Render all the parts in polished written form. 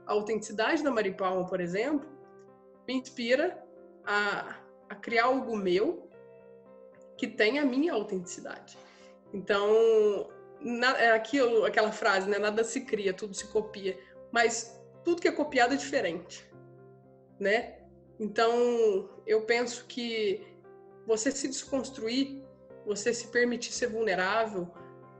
a autenticidade da Mari Palma, por exemplo, me inspira a criar algo meu que tenha a minha autenticidade. Então, aquela frase, né? Nada se cria, tudo se copia. Mas tudo que é copiado é diferente, né? Então, eu penso que você se desconstruir, você se permitir ser vulnerável,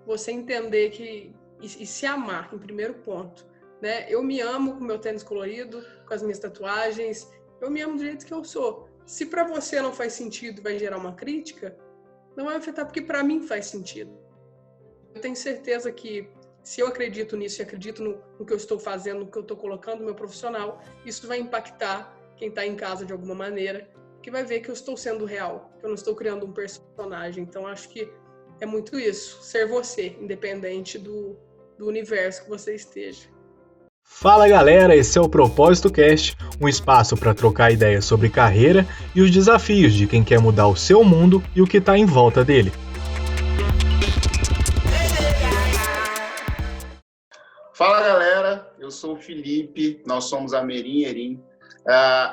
você entender e se amar, em primeiro ponto, né? Eu me amo com meu tênis colorido, com as minhas tatuagens, eu me amo do jeito que eu sou. Se para você não faz sentido e vai gerar uma crítica, não vai afetar, porque para mim faz sentido. Eu tenho certeza que se eu acredito nisso e acredito no que eu estou fazendo, no que eu estou colocando no meu profissional, isso vai impactar quem está em casa de alguma maneira, que vai ver que eu estou sendo real, que eu não estou criando um personagem. Então, acho que é muito isso, ser você, independente do universo que você esteja. Fala galera, esse é o Propósito Cast, um espaço para trocar ideias sobre carreira e os desafios de quem quer mudar o seu mundo e o que está em volta dele. Fala galera, eu sou o Felipe, nós somos a Merim Erim,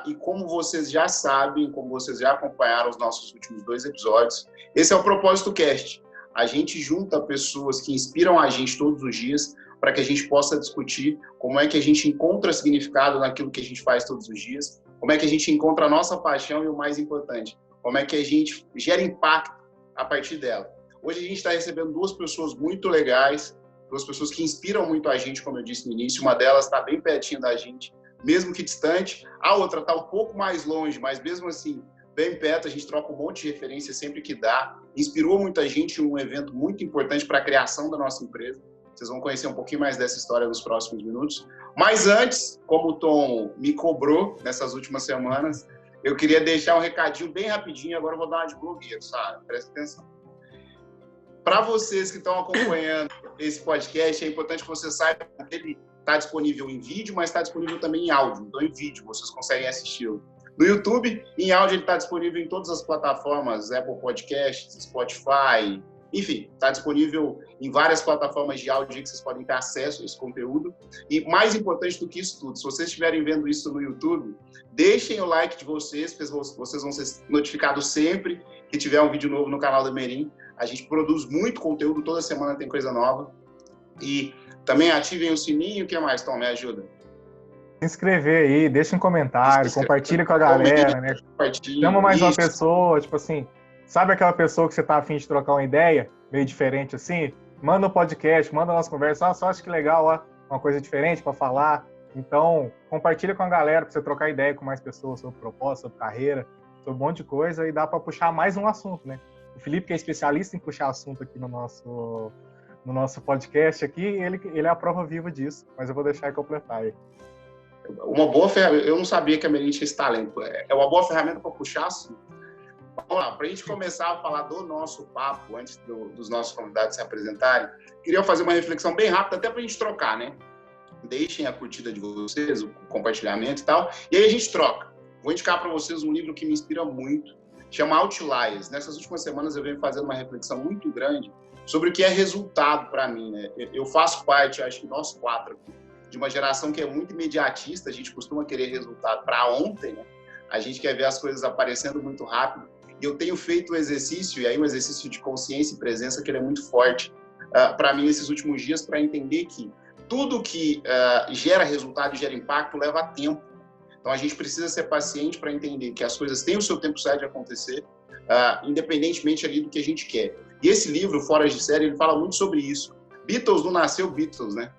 e como vocês já sabem, como vocês já acompanharam os nossos últimos 2 episódios, esse é o Propósito Cast. A gente junta pessoas que inspiram a gente todos os dias para que a gente possa discutir como é que a gente encontra significado naquilo que a gente faz todos os dias, como é que a gente encontra a nossa paixão e o mais importante, como é que a gente gera impacto a partir dela. Hoje a gente está recebendo 2 pessoas muito legais, 2 pessoas que inspiram muito a gente, como eu disse no início. Uma delas está bem pertinho da gente, mesmo que distante. A outra está um pouco mais longe, mas mesmo assim, bem perto. A gente troca um monte de referências sempre que dá. Inspirou muita gente em um evento muito importante para a criação da nossa empresa. Vocês vão conhecer um pouquinho mais dessa história nos próximos minutos. Mas antes, como o Tom me cobrou nessas últimas semanas, eu queria deixar um recadinho bem rapidinho. Agora eu vou dar uma de blogueiro, sabe? Presta atenção. Para vocês que estão acompanhando esse podcast, é importante que vocês saibam que ele está disponível em vídeo, mas está disponível também em áudio. Então, em vídeo, vocês conseguem assisti-lo no YouTube. Em áudio, ele está disponível em todas as plataformas, Apple Podcasts, Spotify, enfim, está disponível em várias plataformas de áudio que vocês podem ter acesso a esse conteúdo. E mais importante do que isso tudo, se vocês estiverem vendo isso no YouTube, deixem o like de vocês, porque vocês vão ser notificados sempre que tiver um vídeo novo no canal da Merim. A gente produz muito conteúdo, toda semana tem coisa nova. E também ativem o sininho. O que mais, Tom? Me ajuda. Se inscrever aí, deixa um comentário, compartilha com a galera, né? Chama mais uma pessoa, tipo assim, sabe aquela pessoa que você tá afim de trocar uma ideia, meio diferente assim? Manda um podcast, manda a nossa conversa. Só acho que legal, ó, uma coisa diferente para falar. Então, compartilha com a galera para você trocar ideia com mais pessoas sobre propósito, sobre carreira, sobre um monte de coisa, e dá para puxar mais um assunto, né? O Felipe, que é especialista em puxar assunto aqui no nosso podcast aqui, ele é a prova viva disso, mas eu vou deixar ele completar aí. Uma boa ferramenta, eu não sabia que a Merim tinha esse talento, é uma boa ferramenta para puxar assunto. Vamos lá, para a gente começar a falar do nosso papo, antes dos nossos convidados se apresentarem, queria fazer uma reflexão bem rápida, até para a gente trocar, né? Deixem a curtida de vocês, o compartilhamento e tal, e aí a gente troca. Vou indicar para vocês um livro que me inspira muito, chama Outliers. Nessas últimas semanas eu venho fazendo uma reflexão muito grande sobre o que é resultado para mim, né? Eu faço parte, acho que nós 4 aqui, de uma geração que é muito imediatista. A gente costuma querer resultado para ontem, né? A gente quer ver as coisas aparecendo muito rápido. E eu tenho feito um exercício, e aí um exercício de consciência e presença, que ele é muito forte para mim nesses últimos dias, para entender que tudo que gera resultado e gera impacto leva tempo. Então, a gente precisa ser paciente para entender que as coisas têm o seu tempo certo de acontecer, independentemente ali do que a gente quer. E esse livro, Fora de Série, ele fala muito sobre isso. Beatles não nasceu Beatles, né?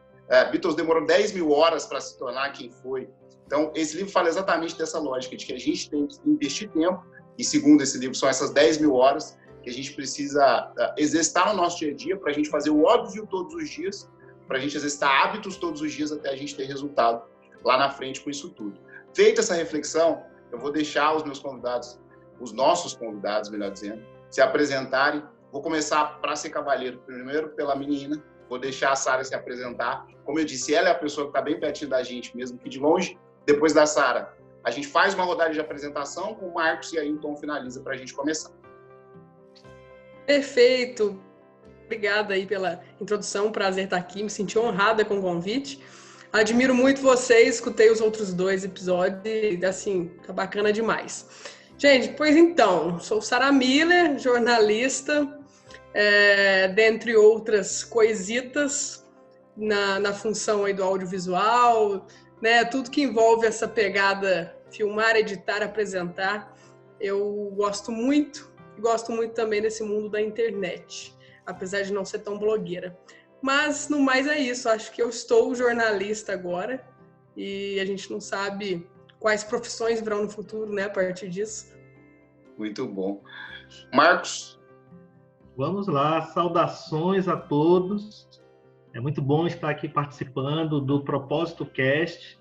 Beatles demorou 10 mil horas para se tornar quem foi. Então, esse livro fala exatamente dessa lógica, de que a gente tem que investir tempo, e segundo esse livro, são essas 10 mil horas que a gente precisa exercitar no nosso dia a dia, para a gente fazer o óbvio todos os dias, para a gente exercitar hábitos todos os dias até a gente ter resultado lá na frente com isso tudo. Feita essa reflexão, eu vou deixar os meus convidados, os nossos convidados, melhor dizendo, se apresentarem. Vou começar, para ser cavalheiro, primeiro pela menina. Vou deixar a Sara se apresentar. Como eu disse, ela é a pessoa que está bem pertinho da gente, mesmo que de longe. Depois da Sara, a gente faz uma rodada de apresentação com o Marcos e aí o Tom finaliza para a gente começar. Perfeito. Obrigada aí pela introdução. Prazer estar aqui. Me senti honrada com o convite. Admiro muito vocês, escutei os outros 2 episódios e, assim, tá bacana demais. Gente, pois então, sou Sara Miller, jornalista, dentre outras coisitas na função aí do audiovisual, né? Tudo que envolve essa pegada filmar, editar, apresentar, eu gosto muito também desse mundo da internet, apesar de não ser tão blogueira. Mas, no mais, é isso. Acho que eu estou jornalista agora e a gente não sabe quais profissões virão no futuro, né, a partir disso. Muito bom. Marcos? Vamos lá. Saudações a todos. É muito bom estar aqui participando do Propósito Cast.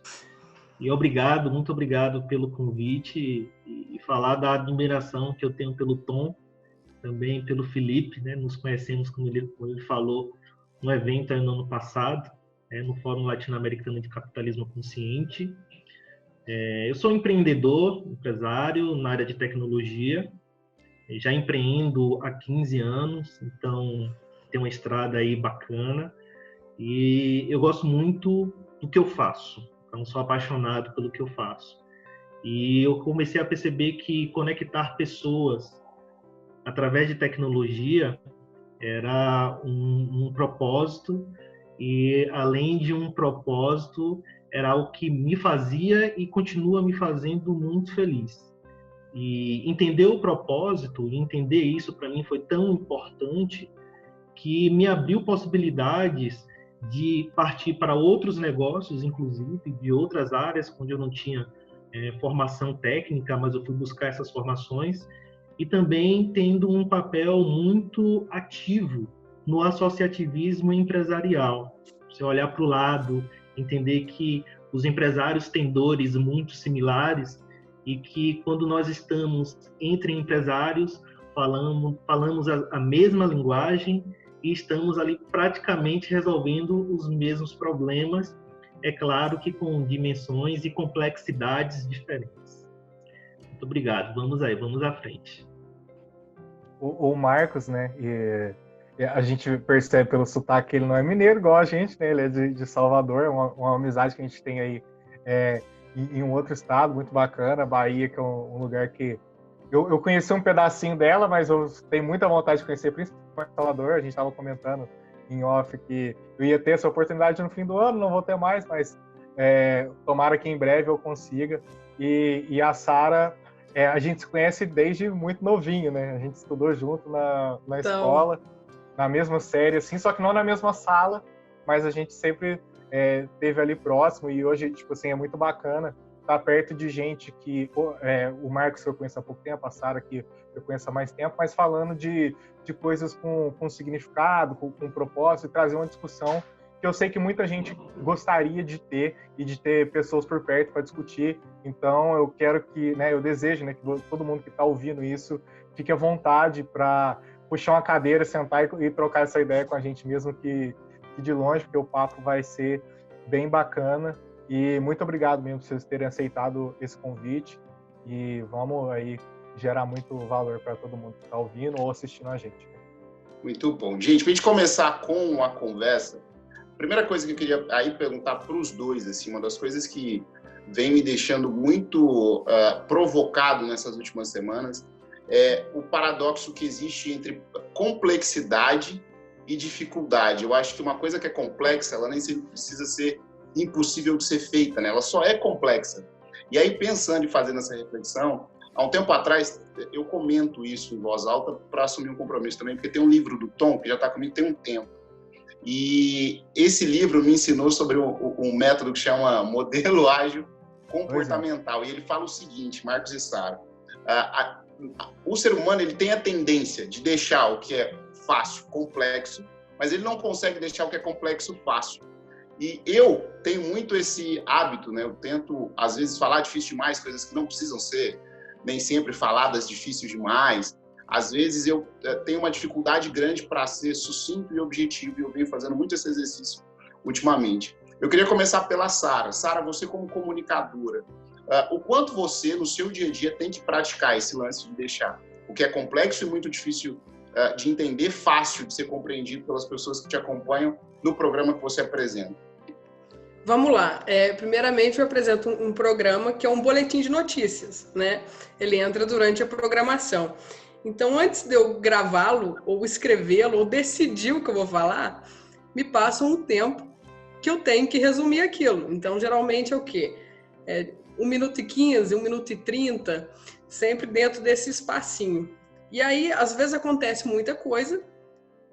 E muito obrigado pelo convite e falar da admiração que eu tenho pelo Tom, também pelo Felipe, né? Nos conhecemos, como ele falou, no evento no ano passado, no Fórum Latino-Americano de Capitalismo Consciente. Eu sou empresário na área de tecnologia, já empreendo há 15 anos, então tem uma estrada aí bacana, e eu gosto muito do que eu faço, então sou apaixonado pelo que eu faço. E eu comecei a perceber que conectar pessoas através de tecnologia era um propósito, e além de um propósito, era algo que me fazia e continua me fazendo muito feliz. E entender o propósito, entender isso para mim foi tão importante que me abriu possibilidades de partir para outros negócios, inclusive de outras áreas onde eu não tinha formação técnica, mas eu fui buscar essas formações, e também tendo um papel muito ativo no associativismo empresarial. Você olhar para o lado, entender que os empresários têm dores muito similares e que quando nós estamos entre empresários, falamos a mesma linguagem e estamos ali praticamente resolvendo os mesmos problemas, é claro que com dimensões e complexidades diferentes. Muito obrigado. Vamos aí, vamos à frente. O Marcos, né? E a gente percebe pelo sotaque que ele não é mineiro igual a gente, né? Ele é de Salvador, uma amizade que a gente tem aí em um outro estado muito bacana, Bahia, que é um lugar que eu conheci um pedacinho dela, mas eu tenho muita vontade de conhecer, principalmente Salvador. A gente estava comentando em off que eu ia ter essa oportunidade no fim do ano, não vou ter mais, mas tomara que em breve eu consiga. E a Sara, a gente se conhece desde muito novinho, né? A gente estudou junto na escola, na mesma série, assim, só que não na mesma sala, mas a gente sempre esteve ali próximo, e hoje, tipo assim, é muito bacana estar perto de gente que o Marcos que eu conheço há pouco tempo, a Sara que eu conheço há mais tempo, mas falando de coisas com significado, com propósito, e trazer uma discussão que eu sei que muita gente gostaria de ter, e de ter pessoas por perto para discutir. Então eu quero que, né, eu desejo, né, que todo mundo que está ouvindo isso fique à vontade para puxar uma cadeira, sentar e trocar essa ideia com a gente, mesmo que de longe, porque o papo vai ser bem bacana. E muito obrigado mesmo por vocês terem aceitado esse convite, e vamos aí gerar muito valor para todo mundo que está ouvindo ou assistindo a gente. Muito bom. Gente, para a gente começar com a conversa, a primeira coisa que eu queria aí perguntar para os dois, assim, uma das coisas que vem me deixando muito provocado nessas últimas semanas é o paradoxo que existe entre complexidade e dificuldade. Eu acho que uma coisa que é complexa, ela nem sempre precisa ser impossível de ser feita, né? Ela só é complexa. E aí, pensando e fazendo essa reflexão, há um tempo atrás, eu comento isso em voz alta para assumir um compromisso também, porque tem um livro do Tom, que já está comigo tem um tempo. E esse livro me ensinou sobre um método que chama modelo ágil comportamental. E ele fala o seguinte, Marcos e Sara, o ser humano ele tem a tendência de deixar o que é fácil complexo, mas ele não consegue deixar o que é complexo fácil. E eu tenho muito esse hábito, né? Eu tento, às vezes, falar difícil demais, coisas que não precisam ser nem sempre faladas difíceis demais. Às vezes eu tenho uma dificuldade grande para ser sucinto e objetivo, e eu venho fazendo muito esse exercício ultimamente. Eu queria começar pela Sara. Sara, você como comunicadora, o quanto você, no seu dia a dia, tem que praticar esse lance de deixar o que é complexo e muito difícil de entender, fácil de ser compreendido pelas pessoas que te acompanham no programa que você apresenta? Vamos lá. Primeiramente, eu apresento um programa que é um boletim de notícias, né? Ele entra durante a programação. Então, antes de eu gravá-lo, ou escrevê-lo, ou decidir o que eu vou falar, me passa um tempo que eu tenho que resumir aquilo. Então, geralmente é o quê? 1 minuto e 15, 1 minuto e 30, sempre dentro desse espacinho. E aí, às vezes acontece muita coisa,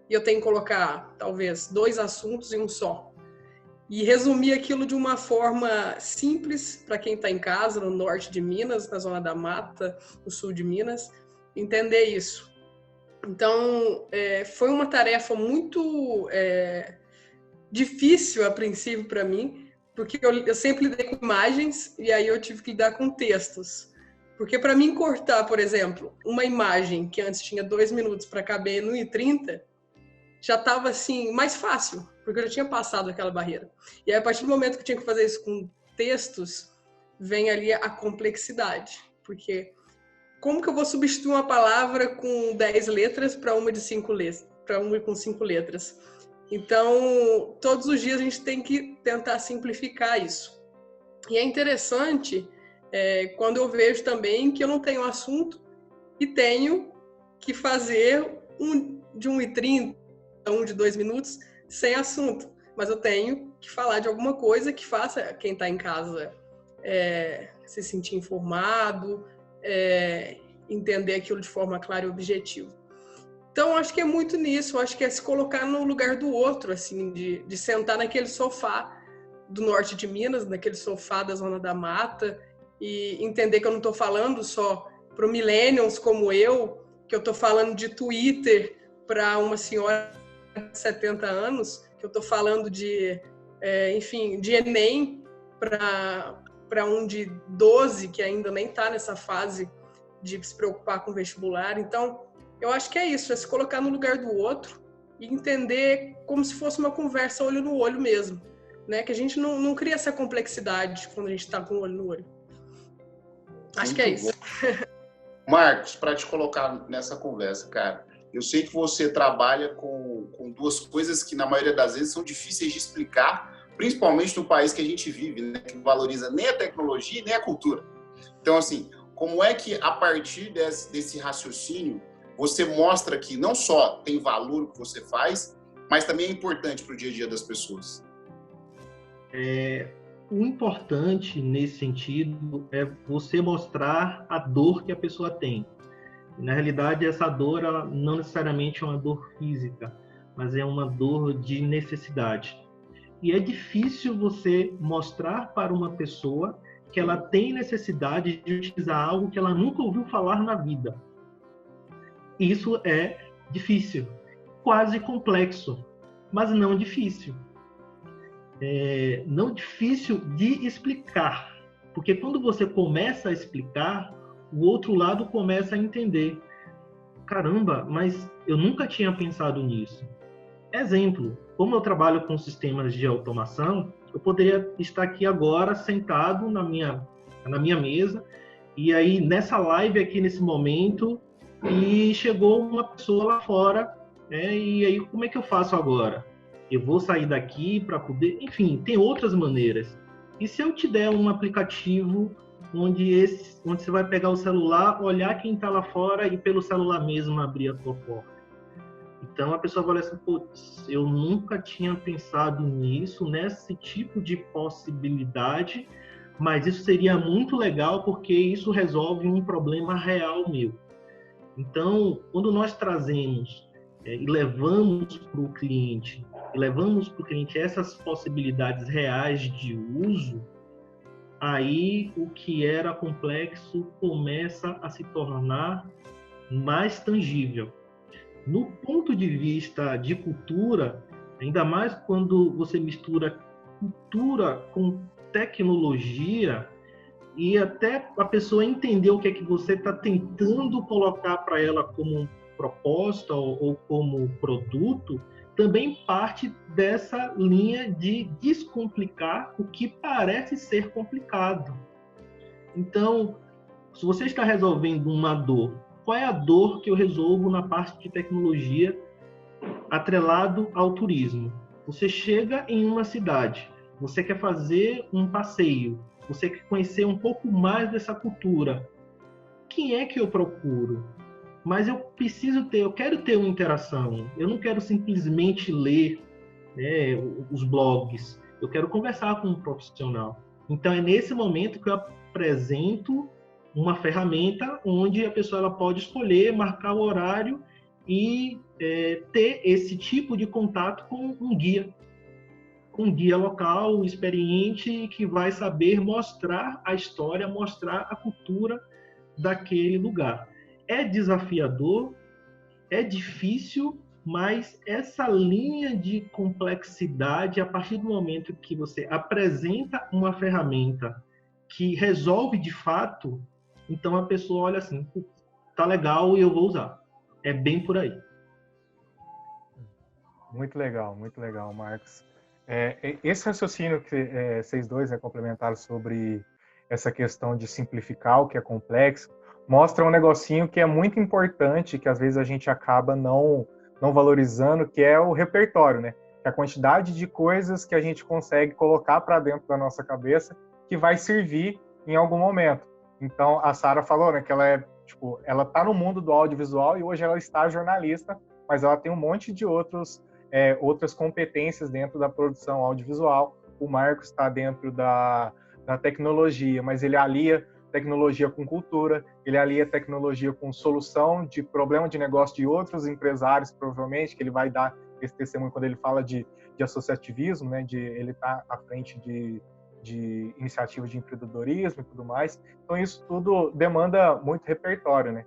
e eu tenho que colocar, talvez, 2 assuntos em um só. E resumir aquilo de uma forma simples para quem está em casa, no norte de Minas, na Zona da Mata, no sul de Minas, entender isso. Então, foi uma tarefa muito difícil a princípio para mim, porque eu sempre lidei com imagens e aí eu tive que lidar com textos. Porque para mim cortar, por exemplo, uma imagem que antes tinha 2 minutos para caber no 1,30, já estava assim mais fácil, porque eu já tinha passado aquela barreira. E aí, a partir do momento que eu tinha que fazer isso com textos, vem ali a complexidade. Porque como que eu vou substituir uma palavra com 10 letras para uma de 5 letras, para uma com 5 letras? Então, todos os dias a gente tem que tentar simplificar isso. E é interessante quando eu vejo também que eu não tenho assunto e tenho que fazer de 1,30, de 2 minutos, sem assunto. Mas eu tenho que falar de alguma coisa que faça quem está em casa se sentir informado, entender aquilo de forma clara e objetiva. Então, acho que é muito nisso. Acho que é se colocar no lugar do outro, assim, de sentar naquele sofá do norte de Minas, naquele sofá da Zona da Mata, e entender que eu não estou falando só para o millennials como eu, que eu estou falando de Twitter para uma senhora de 70 anos, que eu estou falando de Enem para um de 12 que ainda nem está nessa fase de se preocupar com vestibular. Então, eu acho que é isso, é se colocar no lugar do outro e entender como se fosse uma conversa olho no olho mesmo, né? Que a gente não cria essa complexidade quando a gente está com o olho no olho. Acho que é isso. Marcos, para te colocar nessa conversa, cara, eu sei que você trabalha com 2 coisas que, na maioria das vezes, são difíceis de explicar, principalmente no país que a gente vive, né? Que não valoriza nem a tecnologia nem a cultura. Então, assim, como é que, a partir desse raciocínio, você mostra que não só tem valor o que você faz, mas também é importante para o dia a dia das pessoas? O importante nesse sentido é você mostrar a dor que a pessoa tem. Na realidade, essa dor ela não necessariamente é uma dor física, mas é uma dor de necessidade. E é difícil você mostrar para uma pessoa que ela tem necessidade de utilizar algo que ela nunca ouviu falar na vida. Isso é difícil, quase complexo, mas não difícil. Não difícil de explicar, porque quando você começa a explicar, o outro lado começa a entender. Caramba, mas eu nunca tinha pensado nisso. Exemplo, como eu trabalho com sistemas de automação, eu poderia estar aqui agora sentado na minha mesa, e aí nessa live aqui nesse momento, e chegou uma pessoa lá fora, e aí como é que eu faço agora? Eu vou sair daqui para poder... Enfim, tem outras maneiras. E se eu te der um aplicativo onde você vai pegar o celular, olhar quem está lá fora e pelo celular mesmo abrir a tua porta? Então a pessoa vai olhar assim, putz, eu nunca tinha pensado nisso, nesse tipo de possibilidade, mas isso seria muito legal porque isso resolve um problema real meu. Então, quando nós trazemos e levamos para o cliente essas possibilidades reais de uso, aí o que era complexo começa a se tornar mais tangível. No ponto de vista de cultura, ainda mais quando você mistura cultura com tecnologia, e até a pessoa entender o que é que você está tentando colocar para ela como proposta ou como produto, também parte dessa linha de descomplicar o que parece ser complicado. Então, se você está resolvendo uma dor, qual é a dor que eu resolvo na parte de tecnologia atrelado ao turismo? Você chega em uma cidade, você quer fazer um passeio, você quer conhecer um pouco mais dessa cultura. Quem é que eu procuro? Mas eu quero ter uma interação. Eu não quero simplesmente ler, né, os blogs. Eu quero conversar com um profissional. Então é nesse momento que eu apresento uma ferramenta onde a pessoa ela pode escolher, marcar o horário e ter esse tipo de contato com um guia local, experiente, que vai saber mostrar a história, mostrar a cultura daquele lugar. É desafiador, é difícil, mas essa linha de complexidade, a partir do momento que você apresenta uma ferramenta que resolve de fato, então a pessoa olha assim, tá legal e eu vou usar. É bem por aí. Muito legal, Marcos. Esse raciocínio que vocês dois complementaram sobre essa questão de simplificar o que é complexo, mostra um negocinho que é muito importante, que às vezes a gente acaba não valorizando, que é o repertório, né? Que é a quantidade de coisas que a gente consegue colocar para dentro da nossa cabeça que vai servir em algum momento. Então, a Sara falou, né, que ela tá no mundo do audiovisual e hoje ela está jornalista, mas ela tem um monte de outras competências dentro da produção audiovisual. O Marcos está dentro da tecnologia, mas ele alia tecnologia com cultura, ele alia tecnologia com solução de problema de negócio de outros empresários, provavelmente, que ele vai dar esse testemunho quando ele fala de associativismo, né, de ele estar à frente de iniciativas de empreendedorismo e tudo mais. Então, isso tudo demanda muito repertório, né?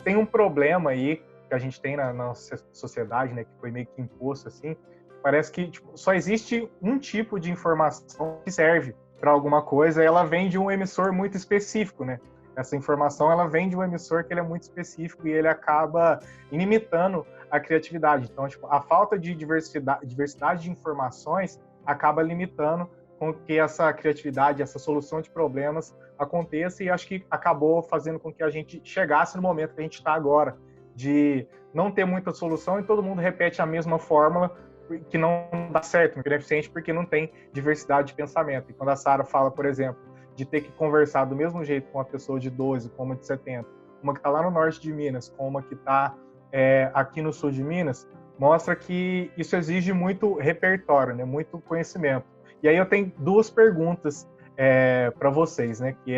Tem um problema aí que a gente tem na nossa sociedade, né, que foi meio que imposto assim, parece que só existe um tipo de informação que serve para alguma coisa, e ela vem de um emissor muito específico, né? Essa informação ela vem de um emissor que ele é muito específico e ele acaba limitando a criatividade. Então, a falta de diversidade de informações acaba limitando com que essa criatividade, essa solução de problemas aconteça, e acho que acabou fazendo com que a gente chegasse no momento que a gente está agora, de não ter muita solução e todo mundo repete a mesma fórmula, que não dá certo, que não é eficiente, porque não tem diversidade de pensamento. E quando a Sara fala, por exemplo, de ter que conversar do mesmo jeito com uma pessoa de 12, com uma de 70, uma que está lá no norte de Minas, com uma que está aqui no sul de Minas, mostra que isso exige muito repertório, né? Muito conhecimento. E aí eu tenho duas perguntas para vocês, né? Que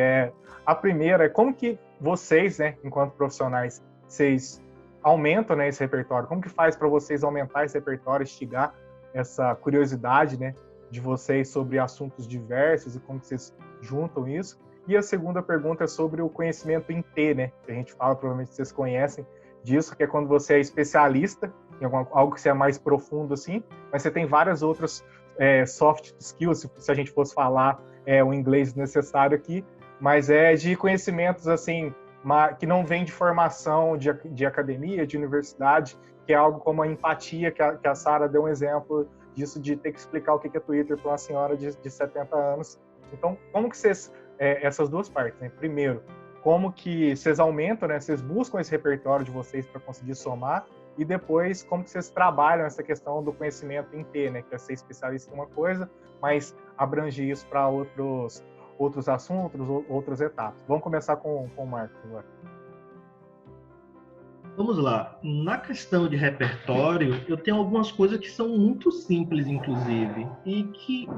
a primeira é como que vocês, né, enquanto profissionais, vocês aumentam, né, esse repertório? Como que faz para vocês aumentar esse repertório, instigar essa curiosidade, né, de vocês sobre assuntos diversos e como que vocês juntam isso? E a segunda pergunta é sobre o conhecimento em T, né, que a gente fala, provavelmente vocês conhecem disso, que é quando você é especialista em algo que você é mais profundo assim, mas você tem várias outras soft skills, se a gente fosse falar o inglês necessário aqui, mas de conhecimentos assim, que não vem de formação de academia, de universidade, que é algo como a empatia, que a Sara deu um exemplo disso, de ter que explicar o que é Twitter para uma senhora de 70 anos. Então, como que vocês, essas duas partes, né? Primeiro, como que vocês aumentam, né? Vocês buscam esse repertório de vocês para conseguir somar, e depois, como que vocês trabalham essa questão do conhecimento em T, né? Que é ser especialista em uma coisa, mas abranger isso para outros assuntos, outras etapas. Vamos começar com o Marcos agora. Vamos lá. Na questão de repertório, eu tenho algumas coisas que são muito simples, inclusive, e que,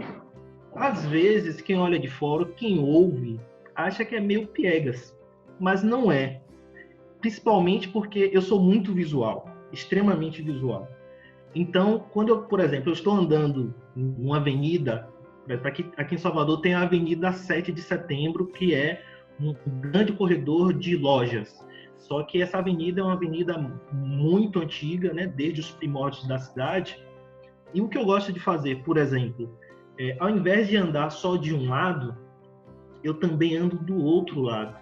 às vezes, quem olha de fora, quem ouve, acha que é meio piegas, mas não é. Principalmente porque eu sou muito visual, extremamente visual. Então, quando eu, por exemplo, eu estou andando em uma avenida, aqui em Salvador tem a Avenida 7 de Setembro, que é um grande corredor de lojas. Só que essa avenida é uma avenida muito antiga, né, desde os primórdios da cidade. E o que eu gosto de fazer, por exemplo, ao invés de andar só de um lado, eu também ando do outro lado.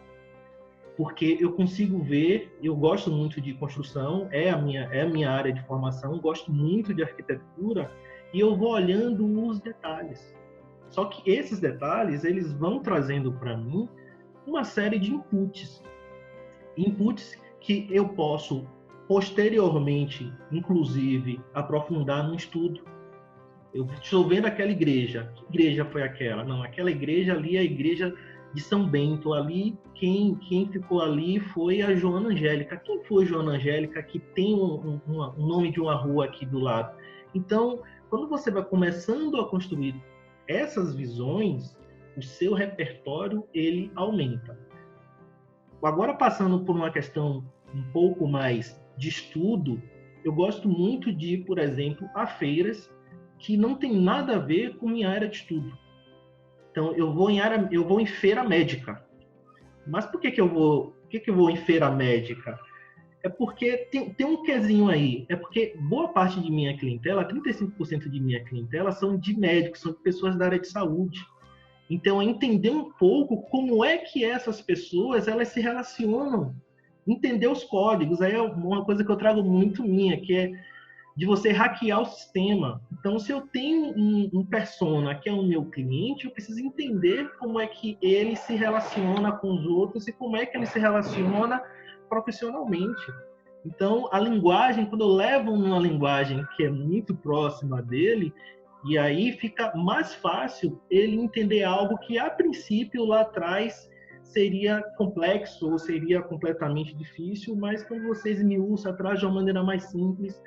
Porque eu consigo ver, eu gosto muito de construção, é a minha área de formação, gosto muito de arquitetura, e eu vou olhando os detalhes. Só que esses detalhes, eles vão trazendo para mim uma série de inputs que eu posso posteriormente, inclusive, aprofundar no estudo. Eu estou vendo aquela igreja. Que igreja foi aquela? Não, aquela igreja ali é a igreja de São Bento. Ali, quem ficou ali foi a Joana Angélica. Quem foi Joana Angélica, que tem um nome de uma rua aqui do lado? Então, quando você vai começando a construir essas visões, o seu repertório, ele aumenta. Agora, passando por uma questão um pouco mais de estudo, eu gosto muito de ir, por exemplo, a feiras que não tem nada a ver com minha área de estudo. Então, eu vou em feira médica. Mas por que eu vou em feira médica? É porque tem um quezinho aí. É porque boa parte de minha clientela, 35% de minha clientela, são de médicos, são de pessoas da área de saúde. Então, é entender um pouco como é que essas pessoas elas se relacionam. Entender os códigos. Aí é uma coisa que eu trago muito minha, que é de você hackear o sistema. Então, se eu tenho um persona que é o meu cliente, eu preciso entender como é que ele se relaciona com os outros e como é que ele se relaciona profissionalmente. Então, a linguagem, quando eu levo uma linguagem que é muito próxima dele, e aí fica mais fácil ele entender algo que, a princípio, lá atrás, seria complexo ou seria completamente difícil, mas quando você esmiuça atrás de uma maneira mais simples,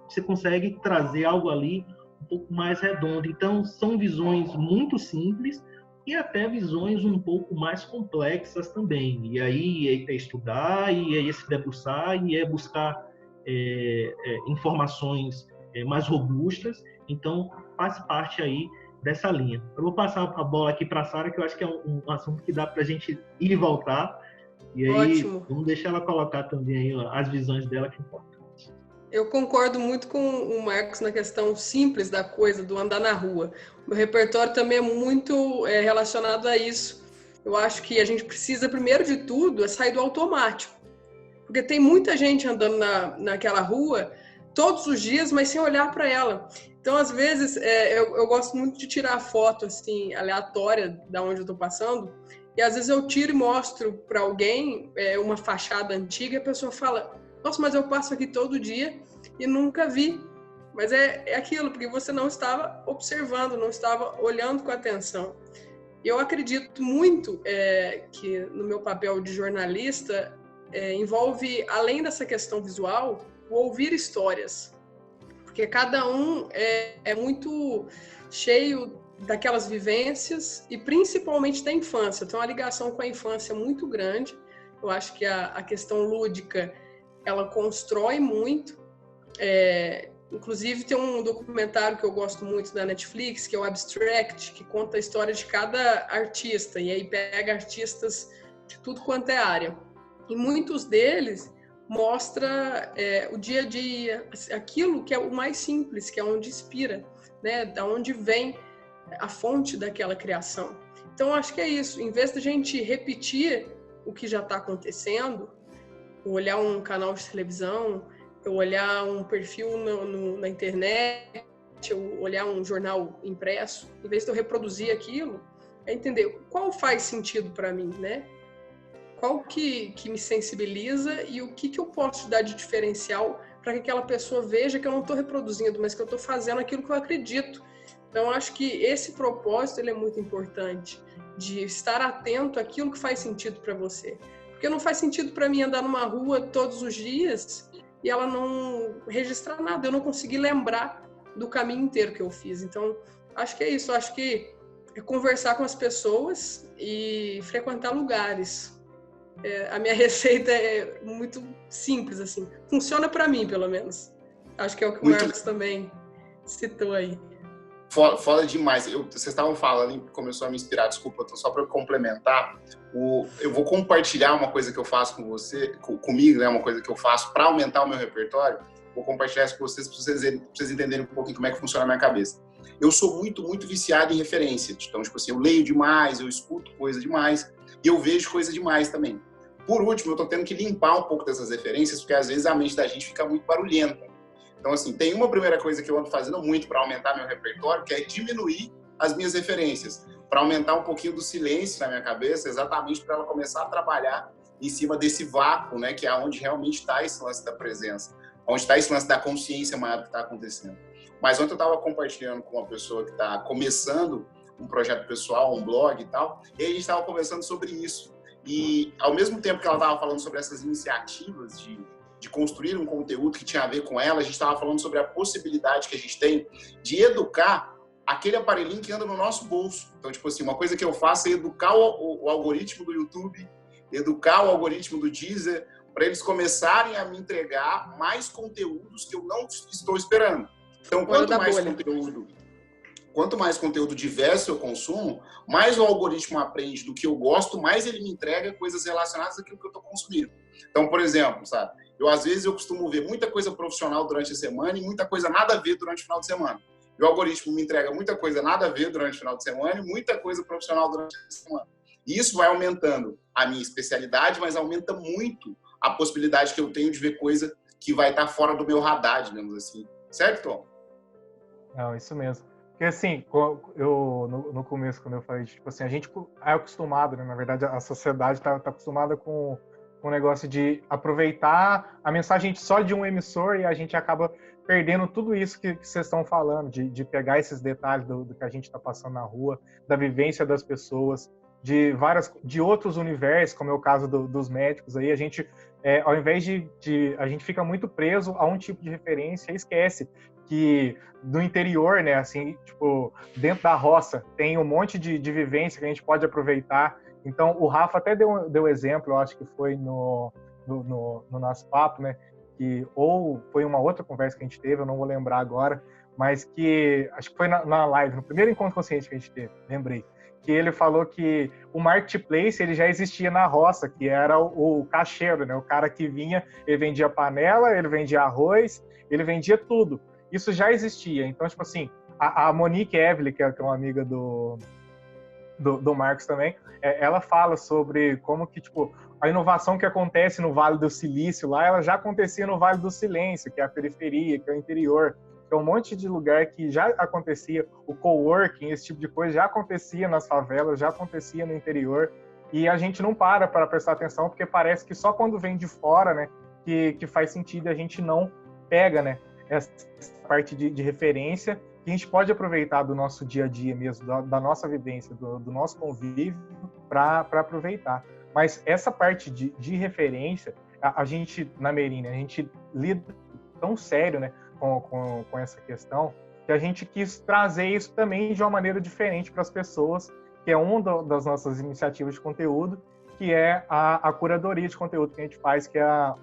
você consegue trazer algo ali um pouco mais redondo. Então, são visões muito simples e até visões um pouco mais complexas também. E aí é estudar, e é se debruçar, e é buscar informações mais robustas. Então, faz parte aí dessa linha. Eu vou passar a bola aqui para a Sara, que eu acho que é um assunto que dá para a gente ir e voltar. E aí, Ótimo. Vamos deixar ela colocar também aí as visões dela que importam. Eu concordo muito com o Marcos na questão simples da coisa, do andar na rua. O meu repertório também é muito relacionado a isso. Eu acho que a gente precisa, primeiro de tudo, sair do automático. Porque tem muita gente andando naquela rua todos os dias, mas sem olhar para ela. Então, às vezes, eu gosto muito de tirar foto assim, aleatória da onde eu estou passando. E às vezes eu tiro e mostro para alguém uma fachada antiga e a pessoa fala: nossa, mas eu passo aqui todo dia e nunca vi. Mas é aquilo, porque você não estava observando, não estava olhando com atenção. E eu acredito muito que no meu papel de jornalista envolve, além dessa questão visual, o ouvir histórias. Porque cada um é muito cheio daquelas vivências e principalmente da infância. Então, a ligação com a infância é muito grande. Eu acho que a questão lúdica ela constrói muito. Inclusive, tem um documentário que eu gosto muito da Netflix, que é o Abstract, que conta a história de cada artista, e aí pega artistas de tudo quanto é área. E muitos deles mostra o dia a dia, aquilo que é o mais simples, que é onde inspira, né? Da onde vem a fonte daquela criação. Então, acho que é isso. Em vez de a gente repetir o que já está acontecendo, olhar um canal de televisão, eu olhar um perfil na internet, eu olhar um jornal impresso, em vez de eu reproduzir aquilo, é entender qual faz sentido para mim, né? Qual que me sensibiliza e o que eu posso dar de diferencial para que aquela pessoa veja que eu não estou reproduzindo, mas que eu estou fazendo aquilo que eu acredito. Então, acho que esse propósito ele é muito importante, de estar atento àquilo que faz sentido para você. Porque não faz sentido para mim andar numa rua todos os dias e ela não registrar nada, eu não conseguir lembrar do caminho inteiro que eu fiz. Então, acho que é isso, acho que é conversar com as pessoas e frequentar lugares. A minha receita é muito simples, assim. Funciona para mim, pelo menos. Acho que é o que o Marcos também citou aí. Foda demais. Vocês estavam falando e começou a me inspirar. Desculpa, só para complementar. Eu vou compartilhar uma coisa que eu faço com você, comigo, né? Uma coisa que eu faço para aumentar o meu repertório. Vou compartilhar isso com vocês para vocês entenderem um pouquinho como é que funciona a minha cabeça. Eu sou muito, muito viciado em referência. Então, tipo assim, eu leio demais, eu escuto coisa demais e eu vejo coisa demais também. Por último, eu tô tendo que limpar um pouco dessas referências, porque às vezes a mente da gente fica muito barulhenta. Então, assim, tem uma primeira coisa que eu ando fazendo muito para aumentar meu repertório, que é diminuir as minhas referências, para aumentar um pouquinho do silêncio na minha cabeça, exatamente para ela começar a trabalhar em cima desse vácuo, né, que é onde realmente está esse lance da presença, onde está esse lance da consciência maior que está acontecendo. Mas ontem eu estava compartilhando com uma pessoa que está começando um projeto pessoal, um blog e tal, e a gente estava conversando sobre isso. E ao mesmo tempo que ela estava falando sobre essas iniciativas de construir um conteúdo que tinha a ver com ela, a gente estava falando sobre a possibilidade que a gente tem de educar aquele aparelhinho que anda no nosso bolso. Então, tipo assim, uma coisa que eu faço é educar o algoritmo do YouTube, educar o algoritmo do Deezer, para eles começarem a me entregar mais conteúdos que eu não estou esperando. Então, quanto mais conteúdo diverso eu consumo, mais o algoritmo aprende do que eu gosto, mais ele me entrega coisas relacionadas àquilo que eu estou consumindo. Então, por exemplo, sabe, às vezes eu costumo ver muita coisa profissional durante a semana e muita coisa nada a ver durante o final de semana. E o algoritmo me entrega muita coisa nada a ver durante o final de semana e muita coisa profissional durante a semana. E isso vai aumentando a minha especialidade, mas aumenta muito a possibilidade que eu tenho de ver coisa que vai estar fora do meu radar, digamos assim. Certo, Tom? Não, isso mesmo. Porque assim, no começo, quando eu falei, tipo assim, a gente é acostumado, né? Na verdade, a sociedade tá acostumada com o negócio de aproveitar a mensagem só de um emissor e a gente acaba perdendo tudo isso que vocês estão falando, de pegar esses detalhes do que a gente está passando na rua, da vivência das pessoas, de outros universos, como é o caso dos médicos. Aí a gente, ao invés a gente fica muito preso a um tipo de referência e esquece que no interior, né, assim, tipo, dentro da roça, tem um monte de vivência que a gente pode aproveitar. Então, o Rafa até deu exemplo, eu acho que foi no nosso papo, né, ou foi uma outra conversa que a gente teve, eu não vou lembrar agora, mas que, acho que foi na live, no primeiro encontro consciente que a gente teve, lembrei, que ele falou que o marketplace ele já existia na roça, que era o caixeiro, né, o cara que vinha, ele vendia panela, ele vendia arroz, ele vendia tudo. Isso já existia. Então, tipo assim, a Monique Evelyn, que é uma amiga do Marcos também, ela fala sobre como que, tipo, a inovação que acontece no Vale do Silício lá, ela já acontecia no Vale do Silêncio, que é a periferia, que é o interior, que é um monte de lugar que já acontecia, o coworking, esse tipo de coisa já acontecia nas favelas, já acontecia no interior, e a gente não para prestar atenção, porque parece que só quando vem de fora, né, que faz sentido, a gente não pega, né, essa parte de referência que a gente pode aproveitar do nosso dia a dia mesmo, da nossa vivência, do nosso convívio para aproveitar. Mas essa parte de referência, a gente, na Merim, a gente lida tão sério, né, com essa questão, que a gente quis trazer isso também de uma maneira diferente para as pessoas, que é uma das nossas iniciativas de conteúdo, que é a curadoria de conteúdo que a gente faz, que é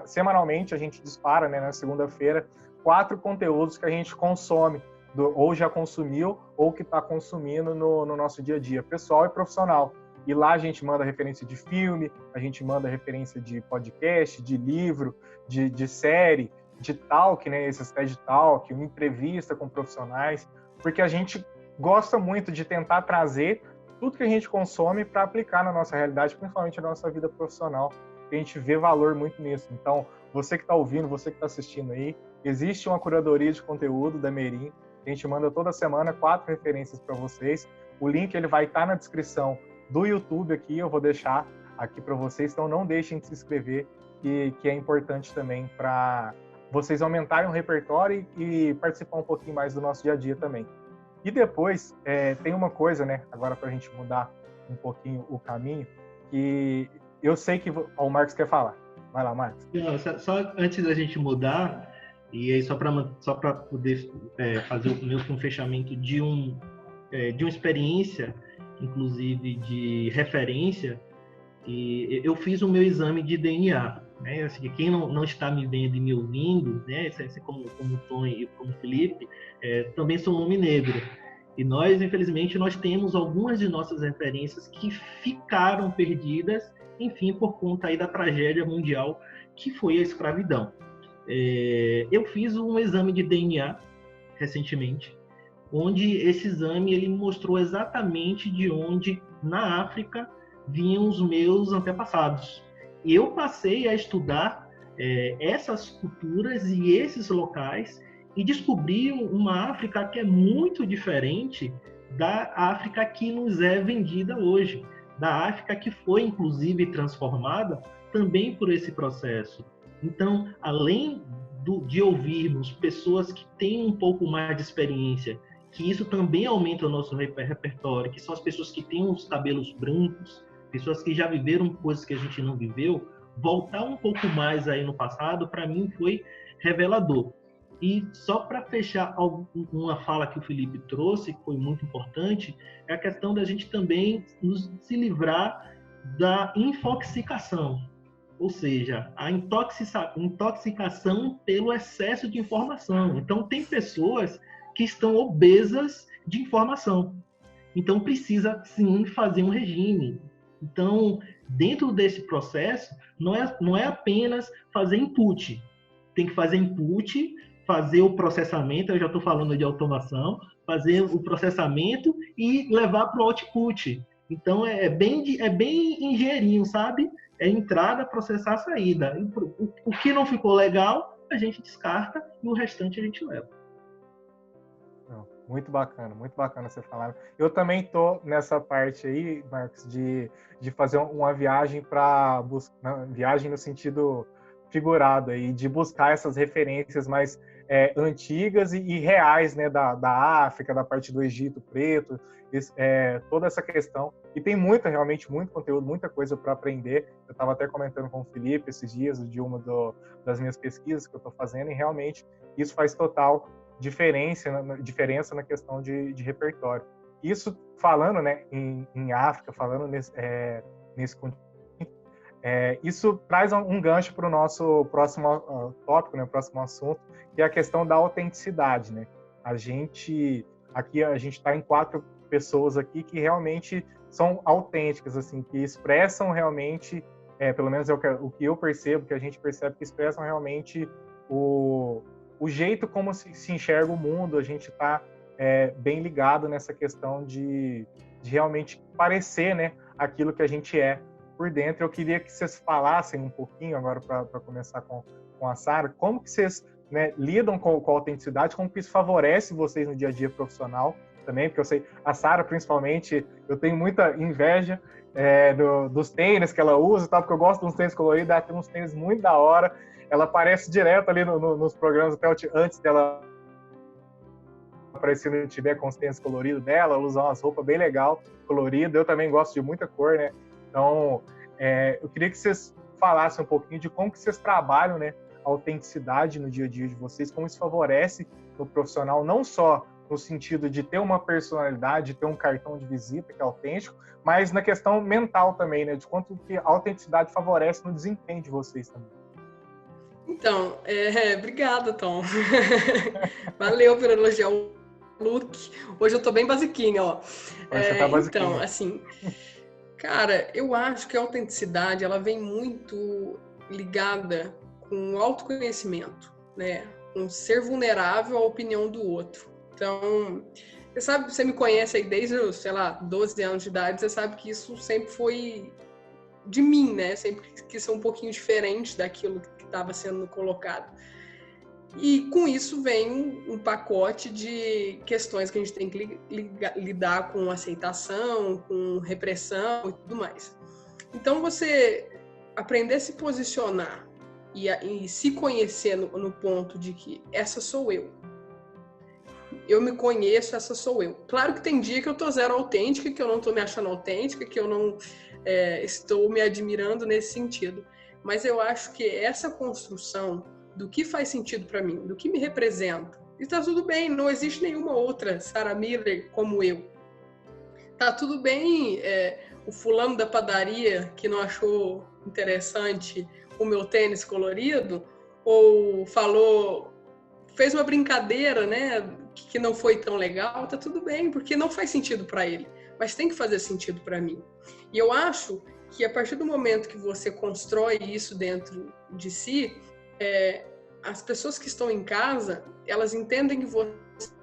semanalmente a gente dispara, né, na segunda-feira, 4 conteúdos que a gente consome, ou já consumiu, ou que está consumindo no nosso dia a dia, pessoal e profissional. E lá a gente manda referência de filme, a gente manda referência de podcast, de livro, de série, de talk, né, esses TED Talk, uma entrevista com profissionais, porque a gente gosta muito de tentar trazer tudo que a gente consome para aplicar na nossa realidade, principalmente na nossa vida profissional, que a gente vê valor muito nisso. Então, você que está ouvindo, você que está assistindo aí, existe uma curadoria de conteúdo da Merim, a gente manda toda semana 4 referências para vocês. O link ele vai estar na descrição do YouTube aqui, eu vou deixar aqui para vocês, então não deixem de se inscrever, que é importante também para vocês aumentarem o repertório e participar um pouquinho mais do nosso dia a dia também. E depois, tem uma coisa, né, agora para a gente mudar um pouquinho o caminho, que eu sei que o Marcos quer falar. Vai lá, Marcos. Não, só antes da gente mudar, e aí só para poder fazer um fechamento de uma experiência, inclusive de referência, e eu fiz o meu exame de DNA. Né? Assim, quem não está me vendo e me ouvindo, né? Assim como o Tom e como o Felipe, também sou um homem negro. E nós, infelizmente, nós temos algumas de nossas referências que ficaram perdidas, enfim, por conta aí da tragédia mundial que foi a escravidão. Eu fiz um exame de DNA recentemente, onde esse exame ele mostrou exatamente de onde, na África, vinham os meus antepassados. E eu passei a estudar essas culturas e esses locais e descobri uma África que é muito diferente da África que nos é vendida hoje, da África que foi, inclusive, transformada também por esse processo. Então, além de ouvirmos pessoas que têm um pouco mais de experiência, que isso também aumenta o nosso repertório, que são as pessoas que têm os cabelos brancos, pessoas que já viveram coisas que a gente não viveu, voltar um pouco mais aí no passado, para mim foi revelador. E só para fechar uma fala que o Felipe trouxe, que foi muito importante, é a questão da gente também se livrar da infoxicação, ou seja, a intoxicação pelo excesso de informação. Então, tem pessoas que estão obesas de informação. Então, precisa, sim, fazer um regime. Então, dentro desse processo, não é apenas fazer input. Tem que fazer input, fazer o processamento, eu já estou falando de automação, fazer o processamento e levar para o output. Então, é bem engenheirinho, sabe? É entrada, processar, saída. O que não ficou legal, a gente descarta e o restante a gente leva. Muito bacana você falar. Eu também estou nessa parte aí, Marcos, de fazer uma viagem para buscar, viagem no sentido figurado aí, de buscar essas referências mais antigas e reais, né, da África, da parte do Egito Preto, toda essa questão. E tem realmente muito conteúdo, muita coisa para aprender. Eu estava até comentando com o Felipe esses dias de uma das minhas pesquisas que eu estou fazendo, e realmente isso faz total diferença na questão de repertório. Isso falando, né, em África, falando nesse continente, isso traz um gancho para o nosso próximo tópico, né, próximo assunto, que é a questão da autenticidade, né? A gente está em 4 pessoas aqui que realmente são autênticas, assim, que expressam realmente, pelo menos é o que eu percebo, que a gente percebe, que expressam realmente o jeito como se enxerga o mundo. A gente está bem ligado nessa questão de realmente parecer, né, aquilo que a gente é por dentro. Eu queria que vocês falassem um pouquinho agora, para começar com a Sara, como que vocês, né, lidam com a autenticidade, como que isso favorece vocês no dia a dia profissional também, porque eu sei, a Sara principalmente, eu tenho muita inveja dos tênis que ela usa, tá? Porque eu gosto de uns tênis coloridos, ela tem uns tênis muito da hora, ela aparece direto ali nos programas, até antes dela aparecer no TV com os tênis coloridos dela, ela usa umas roupas bem legal, coloridas. Eu também gosto de muita cor, né? Então, eu queria que vocês falassem um pouquinho de como que vocês trabalham, né, a autenticidade no dia a dia de vocês, como isso favorece no profissional, não só no sentido de ter uma personalidade, de ter um cartão de visita que é autêntico, mas na questão mental também, né, de quanto que a autenticidade favorece no desempenho de vocês também. Então, obrigada, Tom. Valeu por elogiar o look. Hoje eu tô bem basiquinha, ó. Você tá basiquinha. Então, assim, cara, eu acho que a autenticidade, ela vem muito ligada com o autoconhecimento, né? Um ser vulnerável à opinião do outro. Então, você me conhece aí desde, sei lá, 12 anos de idade, você sabe que isso sempre foi de mim, né? Sempre quis ser um pouquinho diferente daquilo que estava sendo colocado. E com isso vem um pacote de questões que a gente tem que lidar com aceitação, com repressão e tudo mais. Então, você aprender a se posicionar e se conhecer no ponto de que essa sou eu. Eu me conheço, essa sou eu. Claro que tem dia que eu tô zero autêntica, que eu não tô me achando autêntica, que eu não estou me admirando nesse sentido. Mas eu acho que essa construção do que faz sentido para mim, do que me representa, e tá tudo bem, não existe nenhuma outra Sarah Miller como eu. Tá tudo bem o fulano da padaria que não achou interessante o meu tênis colorido, ou fez uma brincadeira, né, que não foi tão legal, tá tudo bem, porque não faz sentido para ele, mas tem que fazer sentido para mim. E eu acho que a partir do momento que você constrói isso dentro de si, as pessoas que estão em casa, elas entendem que você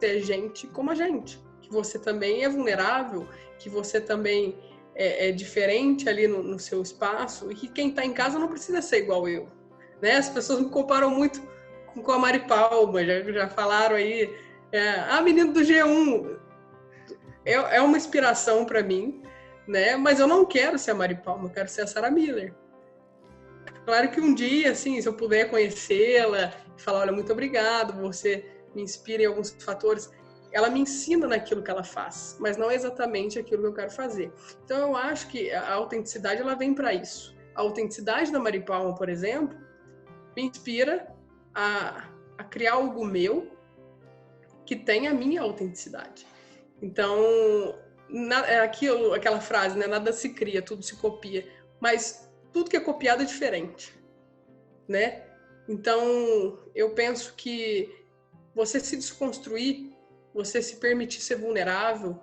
é gente como a gente, que você também é vulnerável, que você também é diferente ali no seu espaço, e que quem está em casa não precisa ser igual eu, né? As pessoas me comparam muito com a Mari Palma, já falaram aí, menino do G1, é uma inspiração para mim, né? Mas eu não quero ser a Mari Palma, eu quero ser a Sarah Miller. Claro que um dia, assim, se eu puder conhecê-la, fala, olha, muito obrigado, você me inspira em alguns fatores. Ela me ensina naquilo que ela faz, mas não é exatamente aquilo que eu quero fazer. Então, eu acho que a autenticidade, ela vem para isso. A autenticidade da Mari Palma, por exemplo, me inspira a criar algo meu que tenha a minha autenticidade. Então, aquela frase, né? Nada se cria, tudo se copia. Mas tudo que é copiado é diferente, né? Então, eu penso que você se desconstruir, você se permitir ser vulnerável,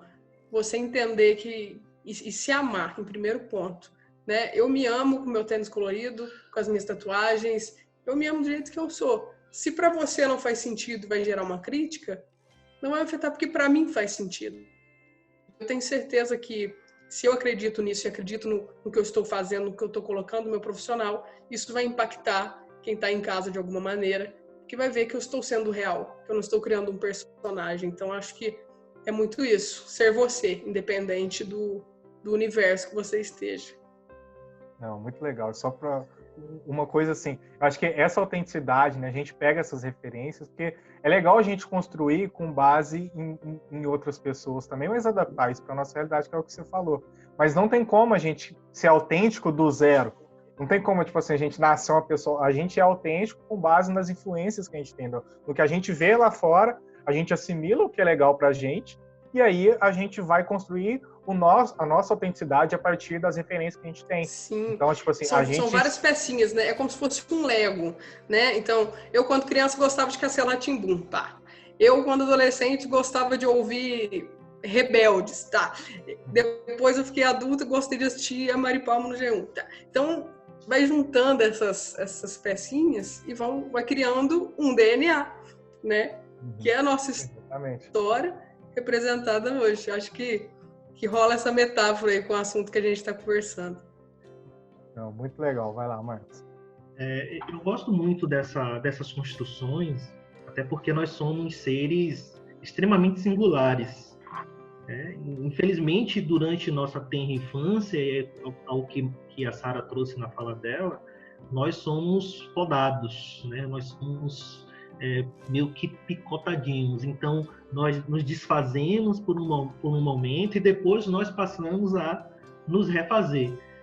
você entender que... E se amar, em primeiro ponto, né? Eu me amo com meu tênis colorido, com as minhas tatuagens. Eu me amo do jeito que eu sou. Se para você não faz sentido e vai gerar uma crítica, não vai afetar, porque para mim faz sentido. Eu tenho certeza que se eu acredito nisso e acredito no que eu estou fazendo, no que eu estou colocando no meu profissional, isso vai impactar quem está em casa de alguma maneira, que vai ver que eu estou sendo real, que eu não estou criando um personagem. Então, acho que é muito isso, ser você, independente do universo que você esteja. Não, muito legal. Só para uma coisa assim, eu acho que essa autenticidade, né, a gente pega essas referências, porque é legal a gente construir com base em outras pessoas também, mas adaptar isso para a nossa realidade, que é o que você falou. Mas não tem como a gente ser autêntico do zero. Não tem como, tipo assim, a gente nascer uma pessoa... A gente é autêntico com base nas influências que a gente tem. No que a gente vê lá fora, a gente assimila o que é legal pra gente, e aí a gente vai construir a nossa autenticidade a partir das referências que a gente tem. Sim. Então, tipo assim, São várias pecinhas, né? É como se fosse um Lego, né? Então, eu quando criança gostava de Castelo Rá-Tim-Bum, tá? Eu, quando adolescente, gostava de ouvir Rebeldes, tá? Depois eu fiquei adulta e gostei de assistir a Mari Palma no G1, tá? Então, vai juntando essas pecinhas e vai criando um DNA, né? Que é a nossa história representada hoje. Acho que rola essa metáfora aí com o assunto que a gente está conversando. Não, muito legal. Vai lá, Marcos. Eu gosto muito dessas construções, até porque nós somos seres extremamente singulares. Infelizmente, durante nossa tenra infância, ao que a Sara trouxe na fala dela, nós somos podados, né? Nós somos meio que picotadinhos. Então, nós nos desfazemos por um momento e depois nós passamos a nos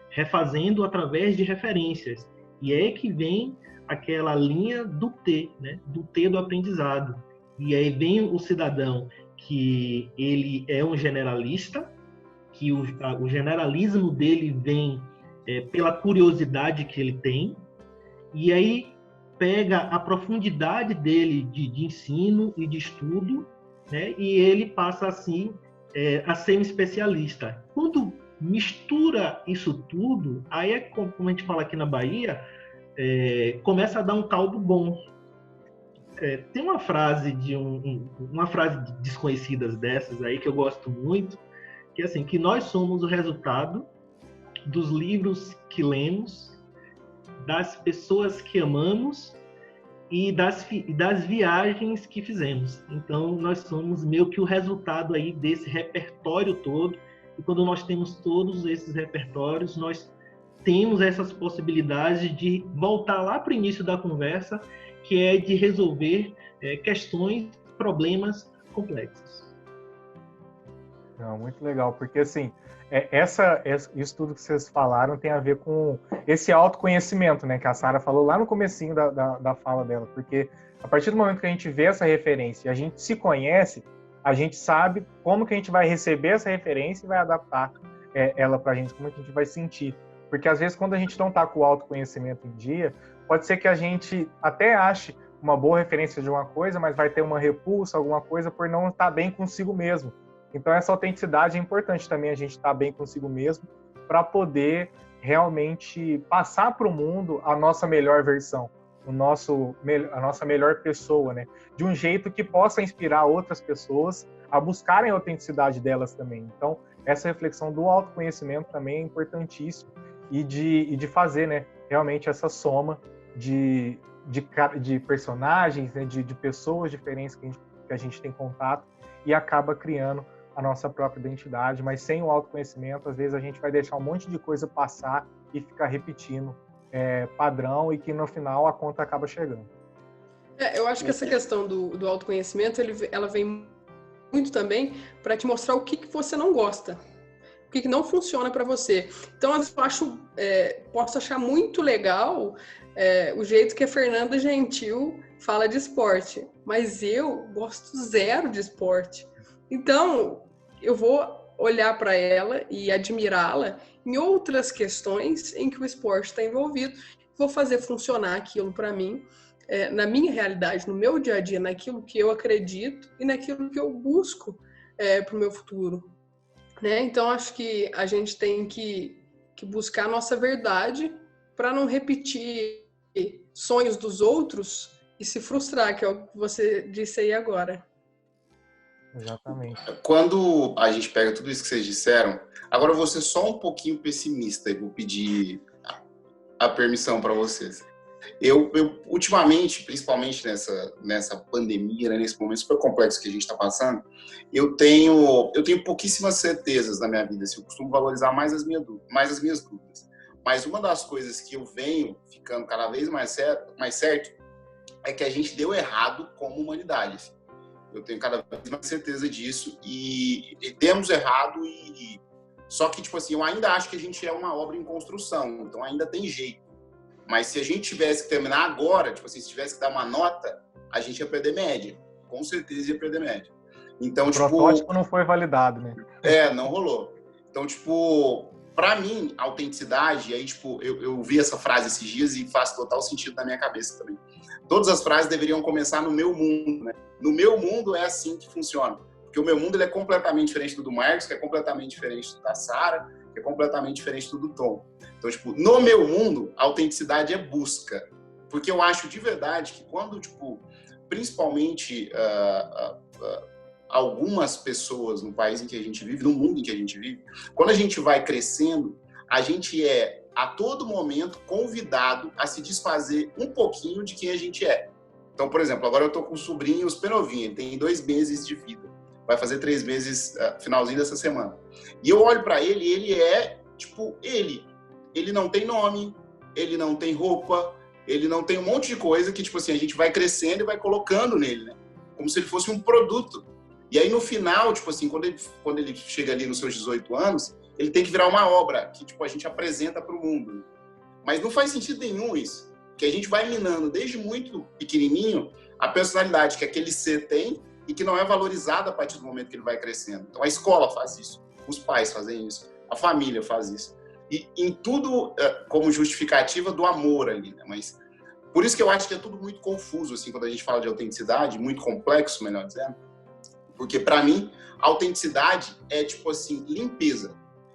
refazendo através de referências. E é que vem aquela linha do T, né? Do T do aprendizado. E aí vem o cidadão que ele é um generalista, que o generalismo dele vem pela curiosidade que ele tem, e aí pega a profundidade dele de ensino e de estudo, né, e ele passa assim a ser um especialista. Quando mistura isso tudo, aí como a gente fala aqui na Bahia, começa a dar um caldo bom. Tem uma frase uma frase desconhecidas dessas aí que eu gosto muito, que é assim, que nós somos o resultado dos livros que lemos, das pessoas que amamos e das viagens que fizemos. Então, nós somos meio que o resultado aí desse repertório todo, e quando nós temos todos esses repertórios, nós temos essas possibilidades de voltar lá para o início da conversa, que é de resolver questões, problemas complexos. Não, muito legal, porque assim, isso tudo que vocês falaram tem a ver com esse autoconhecimento, né, que a Sara falou lá no comecinho da fala dela, porque a partir do momento que a gente vê essa referência e a gente se conhece, a gente sabe como que a gente vai receber essa referência e vai adaptar ela pra gente, como que a gente vai sentir. Porque às vezes quando a gente não tá com o autoconhecimento em dia, pode ser que a gente até ache uma boa referência de uma coisa, mas vai ter uma repulsa, alguma coisa, por não estar bem consigo mesmo. Então, essa autenticidade é importante também, a gente estar bem consigo mesmo, para poder realmente passar para o mundo a nossa melhor versão, a nossa melhor pessoa, né? De um jeito que possa inspirar outras pessoas a buscarem a autenticidade delas também. Então, essa reflexão do autoconhecimento também é importantíssimo e de fazer, né, realmente essa soma de personagens, né, de pessoas diferentes que a gente tem contato e acaba criando a nossa própria identidade, mas sem o autoconhecimento, às vezes a gente vai deixar um monte de coisa passar e ficar repetindo padrão e que no final a conta acaba chegando. Eu acho que essa questão do autoconhecimento, ela vem muito também para te mostrar o que você não gosta, o que não funciona para você. Então, eu posso achar muito legal o jeito que a Fernanda Gentil fala de esporte, mas eu gosto zero de esporte. Então, eu vou olhar para ela e admirá-la em outras questões em que o esporte está envolvido, vou fazer funcionar aquilo para mim, na minha realidade, no meu dia a dia, naquilo que eu acredito e naquilo que eu busco para o meu futuro. Né? Então, acho que a gente tem que buscar a nossa verdade para não repetir sonhos dos outros e se frustrar, que é o que você disse aí agora. Exatamente. Quando a gente pega tudo isso que vocês disseram, agora eu vou ser só um pouquinho pessimista e vou pedir a permissão para vocês. Eu ultimamente, principalmente nessa pandemia, né, nesse momento super complexo que a gente está passando, eu tenho pouquíssimas certezas na minha vida. Assim, eu costumo valorizar mais as minhas dúvidas. Mas uma das coisas que eu venho ficando cada vez mais certo é que a gente deu errado como humanidade. Assim. Eu tenho cada vez mais certeza disso e demos errado só que, tipo assim, eu ainda acho que a gente é uma obra em construção, então ainda tem jeito. Mas se a gente tivesse que terminar agora, tipo assim, se tivesse que dar uma nota, a gente ia perder média. Com certeza ia perder média. Então, o protótipo não foi validado, né? Não rolou. Então, tipo, pra mim, autenticidade, aí, tipo, eu vi essa frase esses dias e faz total sentido na minha cabeça também. Todas as frases deveriam começar no meu mundo, né? No meu mundo é assim que funciona. Porque o meu mundo ele é completamente diferente do Marcos, que é completamente diferente da Sara, que é completamente diferente do Tom. Então, tipo, no meu mundo, a autenticidade é busca. Porque eu acho de verdade que quando, tipo, principalmente algumas pessoas no país em que a gente vive, no mundo em que a gente vive, quando a gente vai crescendo, a gente é, a todo momento, convidado a se desfazer um pouquinho de quem a gente é. Então, por exemplo, agora eu tô com um sobrinho, super novinho, ele tem 2 meses de vida. Vai fazer 3 meses, finalzinho dessa semana. E eu olho para ele e ele é, tipo, ele. Ele não tem nome, ele não tem roupa, ele não tem um monte de coisa que, tipo assim, a gente vai crescendo e vai colocando nele, né? Como se ele fosse um produto. E aí, no final, tipo assim, quando ele chega ali nos seus 18 anos, ele tem que virar uma obra que, tipo, a gente apresenta para o mundo. Mas não faz sentido nenhum isso. Porque a gente vai minando, desde muito pequenininho, a personalidade que aquele ser tem e que não é valorizada a partir do momento que ele vai crescendo. Então, a escola faz isso, os pais fazem isso, a família faz isso. E em tudo como justificativa do amor ali, né? Mas por isso que eu acho que é tudo muito confuso, assim, quando a gente fala de autenticidade, muito complexo, melhor dizendo. Porque, para mim, a autenticidade é, tipo assim, limpeza.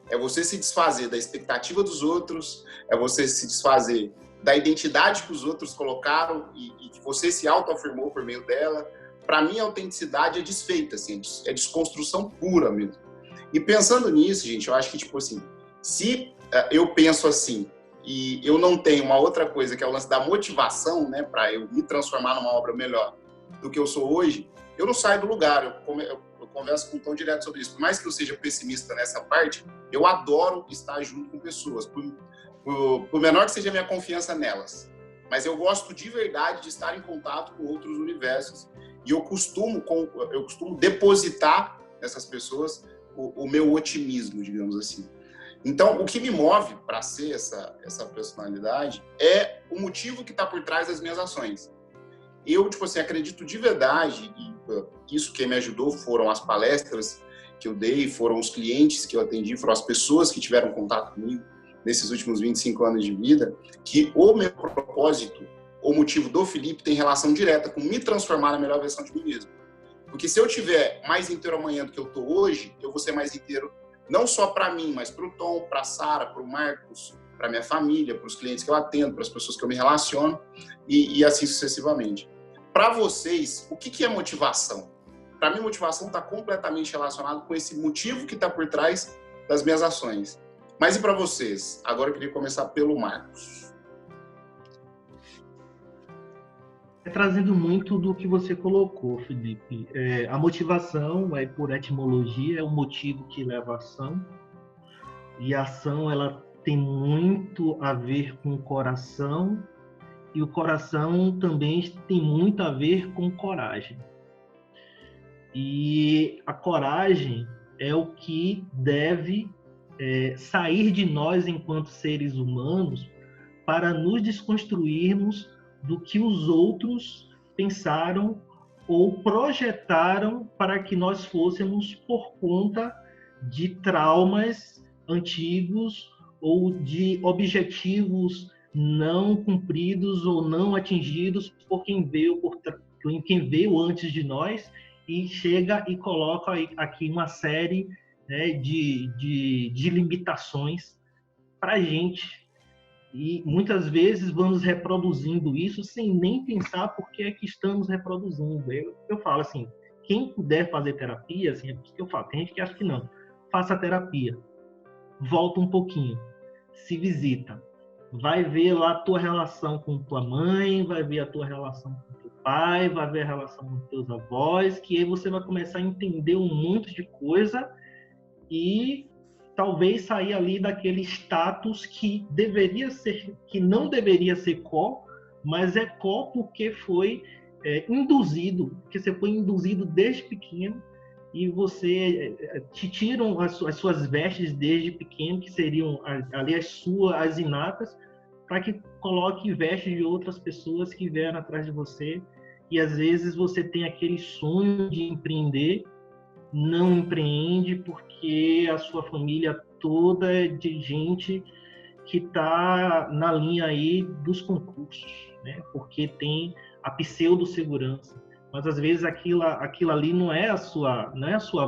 É você se desfazer da expectativa dos outros, é você se desfazer da identidade que os outros colocaram e que você se autoafirmou por meio dela. Para mim, a autenticidade é desfeita, assim, é desconstrução pura mesmo. E pensando nisso, gente, eu acho que, tipo assim, se eu penso assim e eu não tenho uma outra coisa que é o lance da motivação, né, para eu me transformar numa obra melhor do que eu sou hoje, eu não saio do lugar. Eu converso com o Tom direto sobre isso. Por mais que eu seja pessimista nessa parte, eu adoro estar junto com pessoas, por menor que seja a minha confiança nelas. Mas eu gosto de verdade de estar em contato com outros universos. E eu costumo depositar nessas pessoas o meu otimismo, digamos assim. Então, o que me move para ser essa personalidade é o motivo que está por trás das minhas ações. Eu, tipo assim, acredito de verdade, e isso que me ajudou foram as palestras que eu dei, foram os clientes que eu atendi, foram as pessoas que tiveram contato comigo nesses últimos 25 anos de vida, que o meu propósito, o motivo do Felipe tem relação direta com me transformar na melhor versão de mim mesmo. Porque se eu tiver mais inteiro amanhã do que eu tô hoje, eu vou ser mais inteiro não só para mim, mas para o Tom, para a Sara, para o Marcos, para minha família, para os clientes que eu atendo, para as pessoas que eu me relaciono e assim sucessivamente. Para vocês, o que é motivação? Para mim, motivação está completamente relacionado com esse motivo que está por trás das minhas ações. Mas e para vocês? Agora eu queria começar pelo Marcos. Trazendo muito do que você colocou, Felipe. A motivação, por etimologia, é o motivo que leva à ação. E a ação, ela tem muito a ver com o coração E o coração também tem muito a ver com coragem. E a coragem é o que deve sair de nós enquanto seres humanos para nos desconstruirmos do que os outros pensaram ou projetaram para que nós fôssemos por conta de traumas antigos ou de objetivos não cumpridos ou não atingidos por quem veio antes de nós e chega e coloca aqui uma série, né, de limitações para a gente. E muitas vezes vamos reproduzindo isso sem nem pensar por que é que estamos reproduzindo. Eu falo assim, quem puder fazer terapia, assim, é isso que eu falo, tem gente que acha que não, faça terapia, volta um pouquinho, se visita, vai ver lá a tua relação com tua mãe, vai ver a tua relação com teu pai, vai ver a relação com teus avós, que aí você vai começar a entender um monte de coisa e talvez sair ali daquele status que não deveria ser có, mas é có porque foi induzido, porque você foi induzido desde pequeno e você te tiram as suas vestes desde pequeno, que seriam ali as inatas, para que coloque vestes de outras pessoas que vieram atrás de você. E às vezes você tem aquele sonho de empreender, não empreende porque a sua família toda é de gente que está na linha aí dos concursos, né? Porque tem a pseudo-segurança. Mas às vezes aquilo ali não é a sua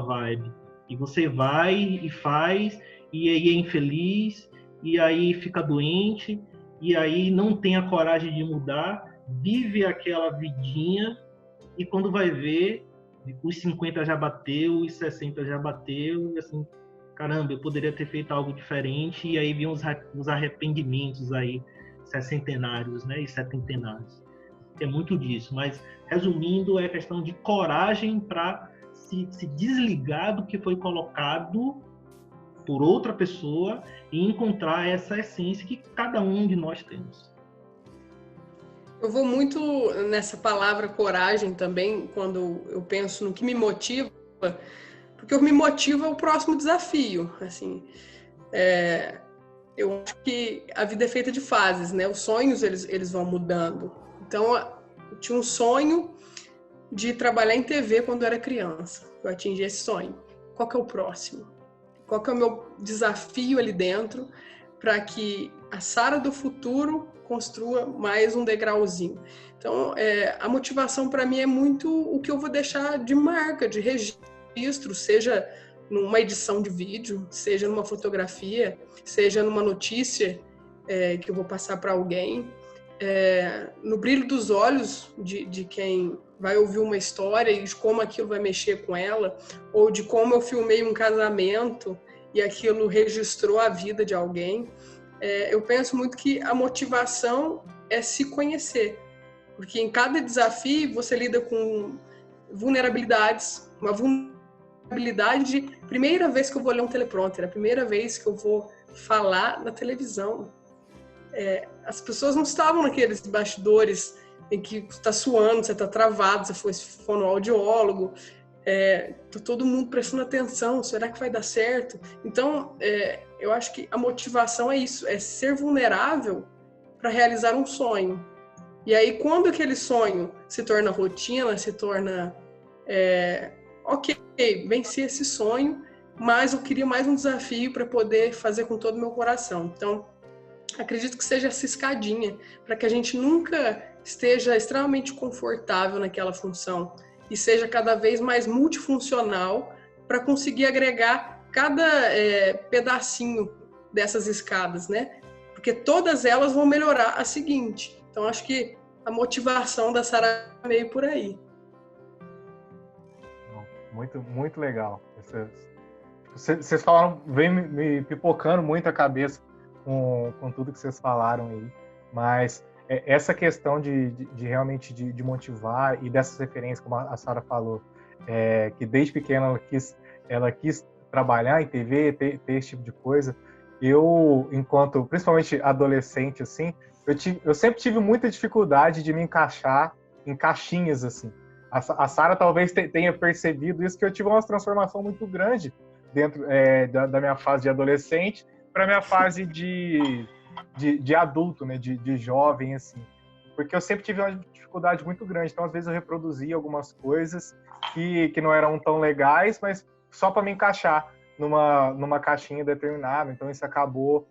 vibe. E você vai e faz, e aí é infeliz, e aí fica doente, e aí não tem a coragem de mudar, vive aquela vidinha, e quando vai ver, os 50 já bateu, os 60 já bateu, e assim, caramba, eu poderia ter feito algo diferente, e aí vinham os arrependimentos aí, sescentenários, né, e setentenários. É muito disso, mas resumindo, é questão de coragem para se desligar do que foi colocado por outra pessoa e encontrar essa essência que cada um de nós temos. Eu vou muito nessa palavra coragem também, quando eu penso no que me motiva, porque o que me motiva é o próximo desafio. Assim, eu acho que a vida é feita de fases, né? Os sonhos, eles vão mudando. Então, eu tinha um sonho de trabalhar em TV quando eu era criança. Eu atingi esse sonho. Qual que é o próximo? Qual que é o meu desafio ali dentro para que a Sara do futuro construa mais um degrauzinho? Então, a motivação para mim é muito o que eu vou deixar de marca, de registro, seja numa edição de vídeo, seja numa fotografia, seja numa notícia que eu vou passar para alguém. No brilho dos olhos de quem vai ouvir uma história e de como aquilo vai mexer com ela, ou de como eu filmei um casamento e aquilo registrou a vida de alguém. Eu penso muito que a motivação é se conhecer, porque em cada desafio você lida com vulnerabilidades, uma vulnerabilidade de primeira vez que eu vou ler um teleprompter, a primeira vez que eu vou falar na televisão. As pessoas não estavam naqueles bastidores em que está suando, você está travado, você foi fonoaudiólogo, tá todo mundo prestando atenção, será que vai dar certo? Então, eu acho que a motivação é isso, é ser vulnerável para realizar um sonho. E aí, quando aquele sonho se torna rotina, se torna, ok, venci esse sonho, mas eu queria mais um desafio para poder fazer com todo o meu coração. Então, acredito que seja essa escadinha, para que a gente nunca esteja extremamente confortável naquela função e seja cada vez mais multifuncional para conseguir agregar cada pedacinho dessas escadas, né? Porque todas elas vão melhorar a seguinte. Então, acho que a motivação da Sara é meio por aí. Muito, muito legal. Vocês falaram, vem me pipocando muito a cabeça com tudo que vocês falaram aí, mas essa questão de realmente de motivar e dessas referências, como a Sara falou, que desde pequena ela quis trabalhar em TV, ter esse tipo de coisa, enquanto, principalmente adolescente, assim, eu sempre tive muita dificuldade de me encaixar em caixinhas, assim. A Sara talvez tenha percebido isso, que eu tive uma transformação muito grande dentro da minha fase de adolescente para a minha fase de adulto, né, de jovem, assim. Porque eu sempre tive uma dificuldade muito grande. Então, às vezes, eu reproduzia algumas coisas que não eram tão legais, mas só para me encaixar numa caixinha determinada. Então, isso acabou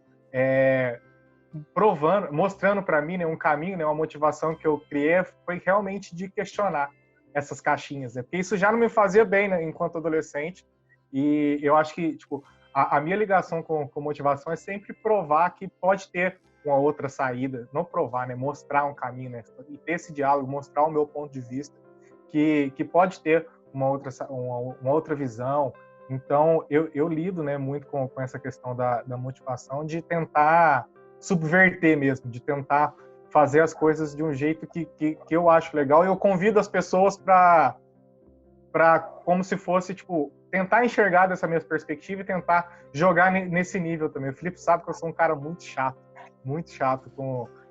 mostrando para mim, né, um caminho, né, uma motivação que eu criei foi realmente de questionar essas caixinhas, né? Porque isso já não me fazia bem, né, enquanto adolescente. E eu acho que, tipo, a minha ligação com motivação é sempre provar que pode ter uma outra saída, não provar, né, mostrar um caminho, né, e ter esse diálogo, mostrar o meu ponto de vista, que pode ter uma outra visão. Então, eu lido, né, muito com essa questão da motivação, de tentar subverter mesmo, de tentar fazer as coisas de um jeito que eu acho legal. E eu convido as pessoas para como se fosse, tipo, tentar enxergar dessa mesma perspectiva e tentar jogar nesse nível também. O Felipe sabe que eu sou um cara muito chato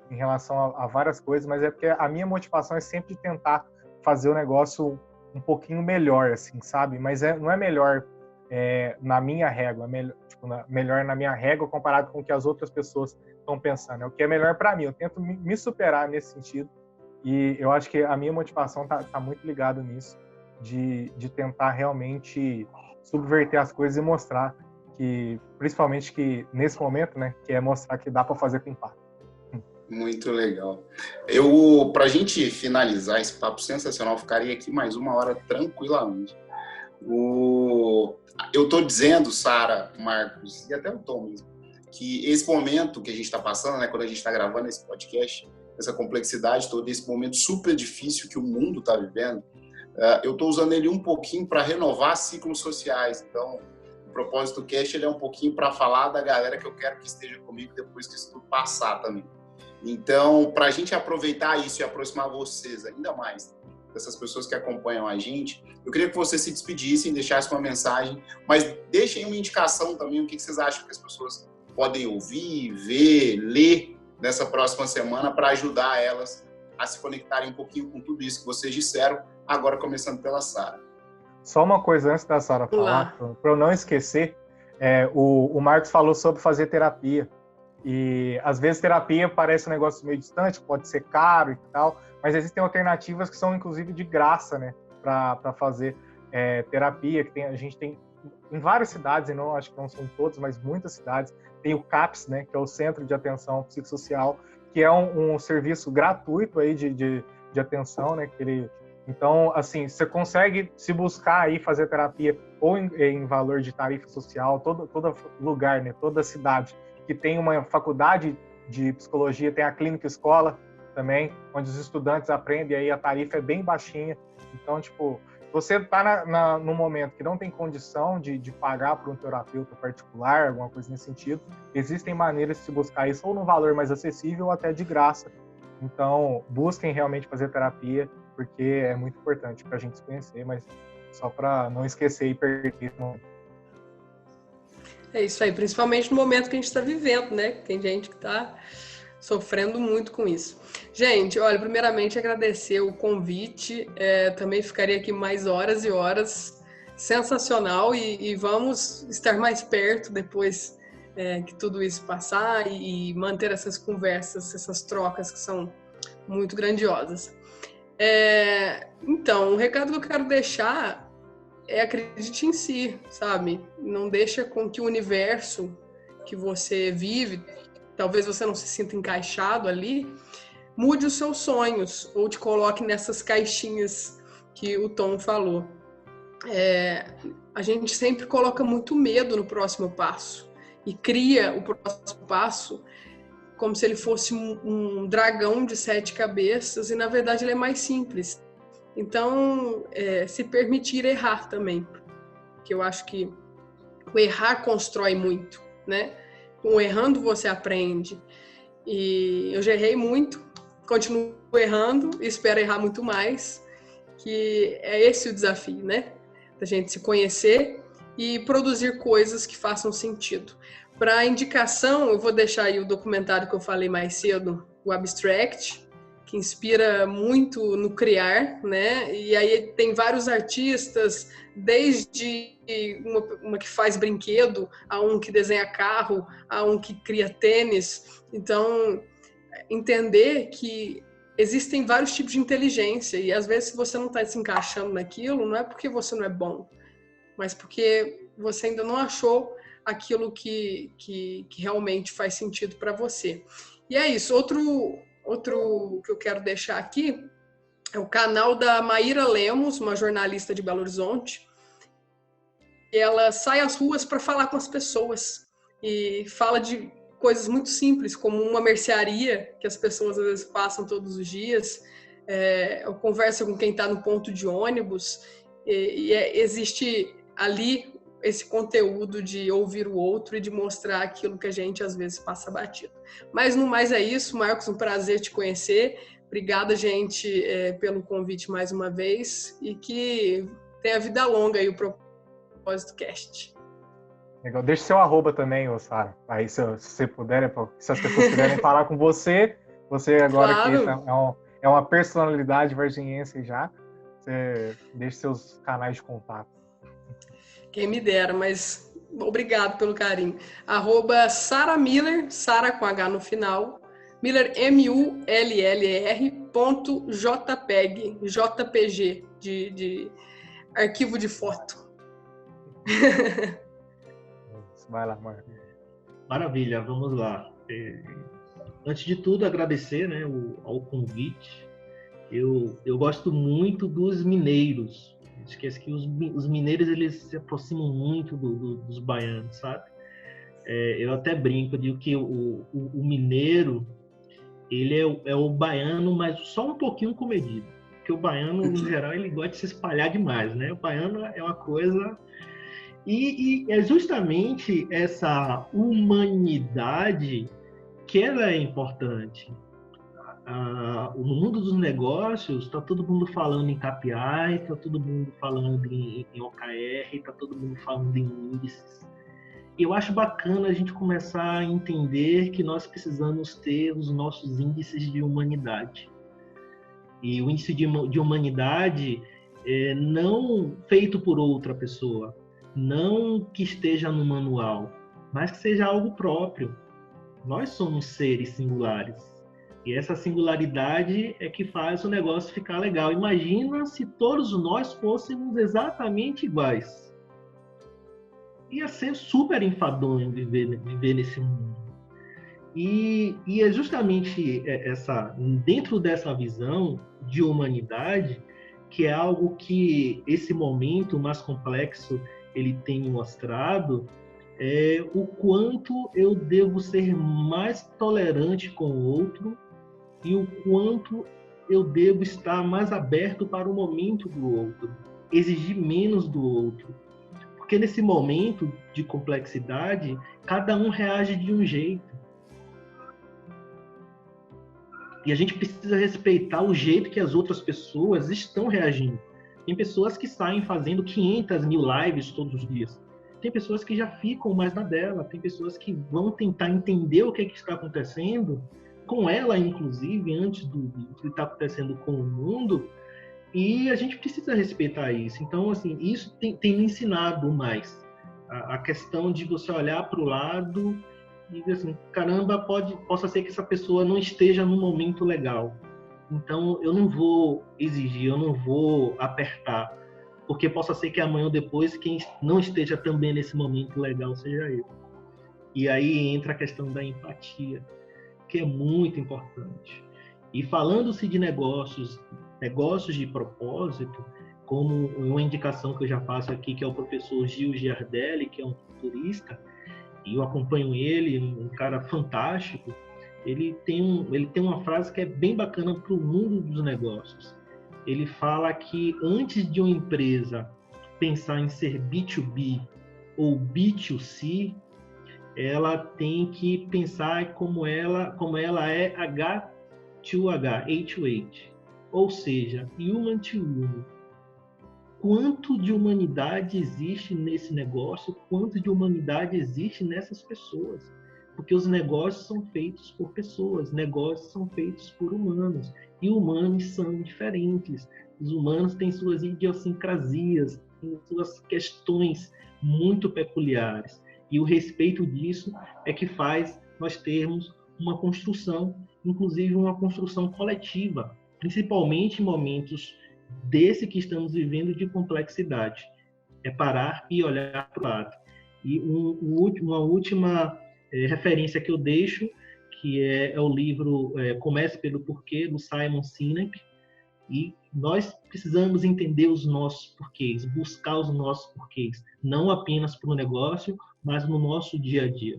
em relação a várias coisas, mas é porque a minha motivação é sempre tentar fazer o negócio um pouquinho melhor, assim, sabe? Mas não é melhor na minha régua, melhor na minha régua comparado com o que as outras pessoas estão pensando. É o que é melhor para mim. Eu tento me superar nesse sentido, e eu acho que a minha motivação tá muito ligada nisso, de tentar realmente subverter as coisas e mostrar que, principalmente que nesse momento, né, que é mostrar que dá para fazer com impacto. Muito legal. Para a gente finalizar esse papo sensacional, ficaria aqui mais 1 hora tranquilamente. Eu estou dizendo, Sara, Marcos, e até o Tom mesmo, que esse momento que a gente está passando, né, quando a gente está gravando esse podcast, essa complexidade toda, esse momento super difícil que o mundo está vivendo, eu estou usando ele um pouquinho para renovar ciclos sociais. Então, o Propósito Cast ele é um pouquinho para falar da galera que eu quero que esteja comigo depois que isso tudo passar também. Então, para a gente aproveitar isso e aproximar vocês ainda mais dessas pessoas que acompanham a gente, eu queria que vocês se despedissem, deixassem uma mensagem, mas deixem uma indicação também, o que vocês acham que as pessoas podem ouvir, ver, ler nessa próxima semana para ajudar elas a se conectarem um pouquinho com tudo isso que vocês disseram, agora começando pela Sara. Só uma coisa antes da Sara falar, para eu não esquecer, o Marcos falou sobre fazer terapia. E às vezes terapia parece um negócio meio distante, pode ser caro e tal, mas existem alternativas que são inclusive de graça, né, para fazer terapia. A gente tem em várias cidades, e não acho que não são todas, mas muitas cidades, tem o CAPS, né, que é o Centro de Atenção Psicossocial, que é um serviço gratuito aí de atenção, né, então, assim, você consegue se buscar aí fazer terapia ou em valor de tarifa social, todo lugar, né, toda cidade que tem uma faculdade de psicologia, tem a clínica escola também, onde os estudantes aprendem, aí a tarifa é bem baixinha. Então, tipo, você está num momento que não tem condição de pagar para um terapeuta particular, alguma coisa nesse sentido, existem maneiras de se buscar isso ou num valor mais acessível ou até de graça. Então, busquem realmente fazer terapia, porque é muito importante para a gente se conhecer, mas só para não esquecer e perder esse momento. É isso aí, principalmente no momento que a gente está vivendo, né? Tem gente que está sofrendo muito com isso. Gente, olha, primeiramente agradecer o convite, também ficaria aqui mais horas e horas, sensacional, e vamos estar mais perto depois que tudo isso passar e manter essas conversas, essas trocas que são muito grandiosas. Então, o recado que eu quero deixar acredite em si, sabe? Não deixa com que o universo que você vive, talvez você não se sinta encaixado ali, mude os seus sonhos ou te coloque nessas caixinhas que o Tom falou. A gente sempre coloca muito medo no próximo passo e cria o próximo passo como se ele fosse um dragão de 7 cabeças e, na verdade, ele é mais simples. Então, se permitir errar também, porque eu acho que o errar constrói muito, né? Com errando você aprende. E eu já errei muito, continuo errando e espero errar muito mais, que é esse o desafio, né? Da gente se conhecer e produzir coisas que façam sentido. Para indicação, eu vou deixar aí o documentário que eu falei mais cedo, o Abstract, que inspira muito no criar, né? E aí tem vários artistas, desde uma que faz brinquedo, a um que desenha carro, a um que cria tênis. Então, entender que existem vários tipos de inteligência e às vezes se você não está se encaixando naquilo, não é porque você não é bom, mas porque você ainda não achou aquilo que realmente faz sentido para você. E é isso. Outro que eu quero deixar aqui é o canal da Maíra Lemos, uma jornalista de Belo Horizonte. Ela sai às ruas para falar com as pessoas e fala de coisas muito simples, como uma mercearia que as pessoas às vezes passam todos os dias. Eu converso com quem está no ponto de ônibus existe ali esse conteúdo de ouvir o outro e de mostrar aquilo que a gente às vezes passa batido. Mas no mais é isso, Marcos, um prazer te conhecer. Obrigada, gente, pelo convite mais uma vez e que tenha vida longa aí o Propósito Cast. Legal. Deixe seu @, também, Sara. Aí, se você puder, se as pessoas quiserem falar com você agora claro. Que é uma personalidade varginhense já, você deixe seus canais de contato. Quem me dera, mas obrigado pelo carinho. @Sara Miller, Sara com H no final, Miller, MULLR.jpg, JPG, de arquivo de foto. Vai lá, Marcos. Maravilha, vamos lá. Antes de tudo, agradecer, né, ao convite. Eu gosto muito dos mineiros. Esquece que os mineiros eles se aproximam muito dos baianos, sabe? Eu até brinco, digo que o mineiro ele é o baiano, mas só um pouquinho comedido. Porque o baiano, em geral, ele gosta de se espalhar demais, né? O baiano é uma coisa... E é justamente essa humanidade que ela é importante. No mundo dos negócios, está todo mundo falando em KPI, está todo mundo falando em OKR, está todo mundo falando em índices. Eu acho bacana a gente começar a entender que nós precisamos ter os nossos índices de humanidade. E o índice de humanidade não feito por outra pessoa, não que esteja no manual, mas que seja algo próprio. Nós somos seres singulares. E essa singularidade é que faz o negócio ficar legal. Imagina se todos nós fôssemos exatamente iguais. Ia ser super enfadonho viver nesse mundo. E é justamente dentro dessa visão de humanidade, que é algo que esse momento mais complexo ele tem mostrado, o quanto eu devo ser mais tolerante com o outro e o quanto eu devo estar mais aberto para o momento do outro, exigir menos do outro. Porque nesse momento de complexidade, cada um reage de um jeito. E a gente precisa respeitar o jeito que as outras pessoas estão reagindo. Tem pessoas que saem fazendo 500.000 lives todos os dias. Tem pessoas que já ficam mais na dela. Tem pessoas que vão tentar entender o que está acontecendo com ela, inclusive, antes do que está acontecendo com o mundo, e a gente precisa respeitar isso. Então, assim, isso tem me ensinado mais. A questão de você olhar para o lado e dizer assim, caramba, possa ser que essa pessoa não esteja no momento legal. Então, eu não vou exigir, eu não vou apertar, porque possa ser que amanhã ou depois quem não esteja também nesse momento legal seja eu. E aí entra a questão da empatia, que é muito importante. E falando-se de negócios de propósito, como uma indicação que eu já faço aqui, que é o professor Gil Giardelli, que é um futurista, e eu acompanho ele, um cara fantástico, ele tem uma frase que é bem bacana para o mundo dos negócios. Ele fala que antes de uma empresa pensar em ser B2B ou B2C, ela tem que pensar como ela é H2H, ou seja, human to human. quanto de humanidade existe nesse negócio, quanto de humanidade existe nessas pessoas. Porque os negócios são feitos por pessoas, negócios são feitos por humanos. E humanos são diferentes. Os humanos têm suas idiosincrasias, têm suas questões muito peculiares. E o respeito disso é que faz nós termos uma construção, inclusive uma construção coletiva, principalmente em momentos desse que estamos vivendo de complexidade. É parar e olhar para o lado. E uma última referência que eu deixo, que é o livro Comece pelo Porquê, do Simon Sinek. E nós precisamos entender os nossos porquês, buscar os nossos porquês, não apenas para o negócio, mas no nosso dia a dia.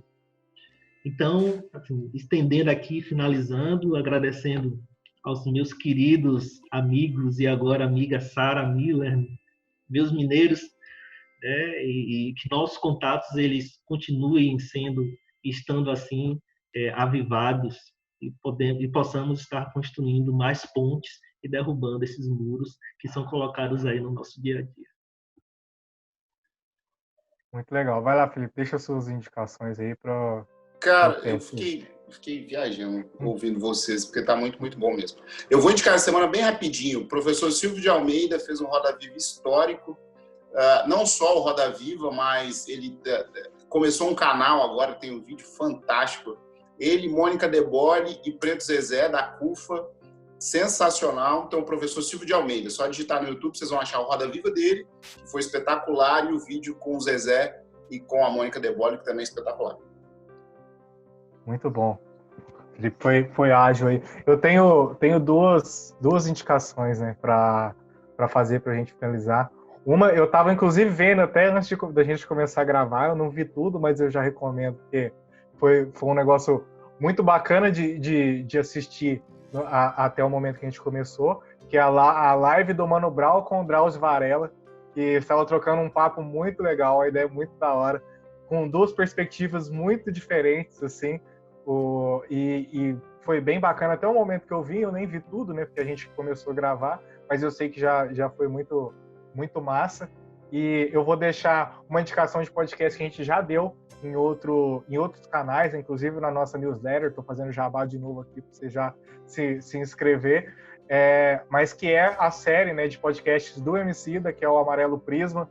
Então, assim, estendendo aqui, finalizando, agradecendo aos meus queridos amigos e agora amiga Sara Miller, meus mineiros, né, e que nossos contatos eles continuem estando assim avivados e possamos estar construindo mais pontes e derrubando esses muros que são colocados aí no nosso dia a dia. Muito legal. Vai lá, Felipe, deixa as suas indicações aí para... Cara, eu fiquei viajando ouvindo vocês, porque tá muito, muito bom mesmo. Eu vou indicar essa semana bem rapidinho. O professor Silvio de Almeida fez um Roda Viva histórico. Não só o Roda Viva, mas ele começou um canal agora, tem um vídeo fantástico. Ele, Mônica Debole e Preto Zezé, da CUFA. Sensacional. Então, o professor Silvio de Almeida. Só digitar no YouTube, vocês vão achar o Roda Viva dele, que foi espetacular, e o vídeo com o Zezé e com a Mônica Debole, que também é espetacular. Muito bom. Ele foi ágil aí. Eu tenho duas indicações, né, para fazer para a gente finalizar. Uma, eu estava inclusive vendo até antes da gente começar a gravar, eu não vi tudo, mas eu já recomendo, porque foi um negócio muito bacana de assistir até o momento que a gente começou, que é a live do Mano Brown com o Drauzio Varela, que estava trocando um papo muito legal, a ideia muito da hora, com duas perspectivas muito diferentes, assim, e foi bem bacana. Até o momento que eu vi, eu nem vi tudo, né, porque a gente começou a gravar, mas eu sei que já foi muito, muito massa. E eu vou deixar uma indicação de podcast que a gente já deu em outros canais, inclusive na nossa newsletter. Estou fazendo jabá de novo aqui para você já se inscrever, mas que é a série, né, de podcasts do Emicida, que é o Amarelo Prisma,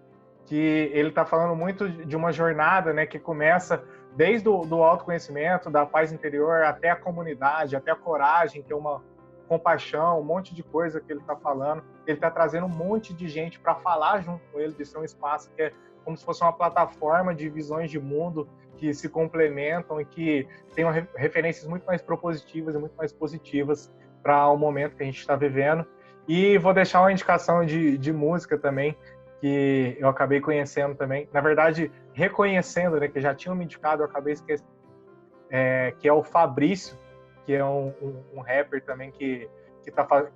que ele está falando muito de uma jornada, né, que começa desde do autoconhecimento, da paz interior, até a comunidade, até a coragem, que é uma compaixão, um monte de coisa que ele está falando. Ele está trazendo um monte de gente para falar junto com ele, de ser um espaço que é como se fosse uma plataforma de visões de mundo que se complementam e que tenham referências muito mais propositivas e muito mais positivas para o momento que a gente está vivendo. E vou deixar uma indicação de música também, que eu acabei conhecendo também. Na verdade, reconhecendo, né, que já tinham me indicado, eu acabei esquecendo, que é o Fabrício, que é um rapper também que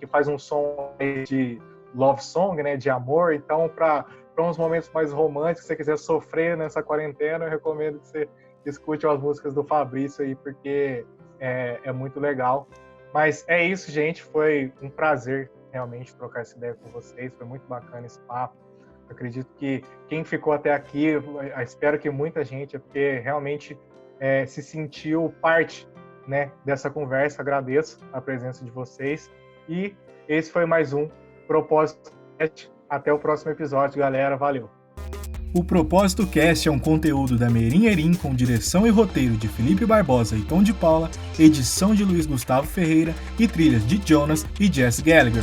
faz um som de love song, né, de amor. Então, para uns momentos mais românticos, se você quiser sofrer nessa quarentena, eu recomendo que você escute as músicas do Fabrício aí, porque é muito legal. Mas é isso, gente. Foi um prazer realmente trocar essa ideia com vocês. Foi muito bacana esse papo. Eu acredito que quem ficou até aqui, espero que muita gente, porque realmente se sentiu parte, né, dessa conversa. Agradeço a presença de vocês. E esse foi mais um Propósito Cast. Até o próximo episódio, galera. Valeu! O Propósito Cast é um conteúdo da Merim Erim com direção e roteiro de Felipe Barbosa e Tom de Paula, edição de Luiz Gustavo Ferreira e trilhas de Jonas e Jess Gallagher.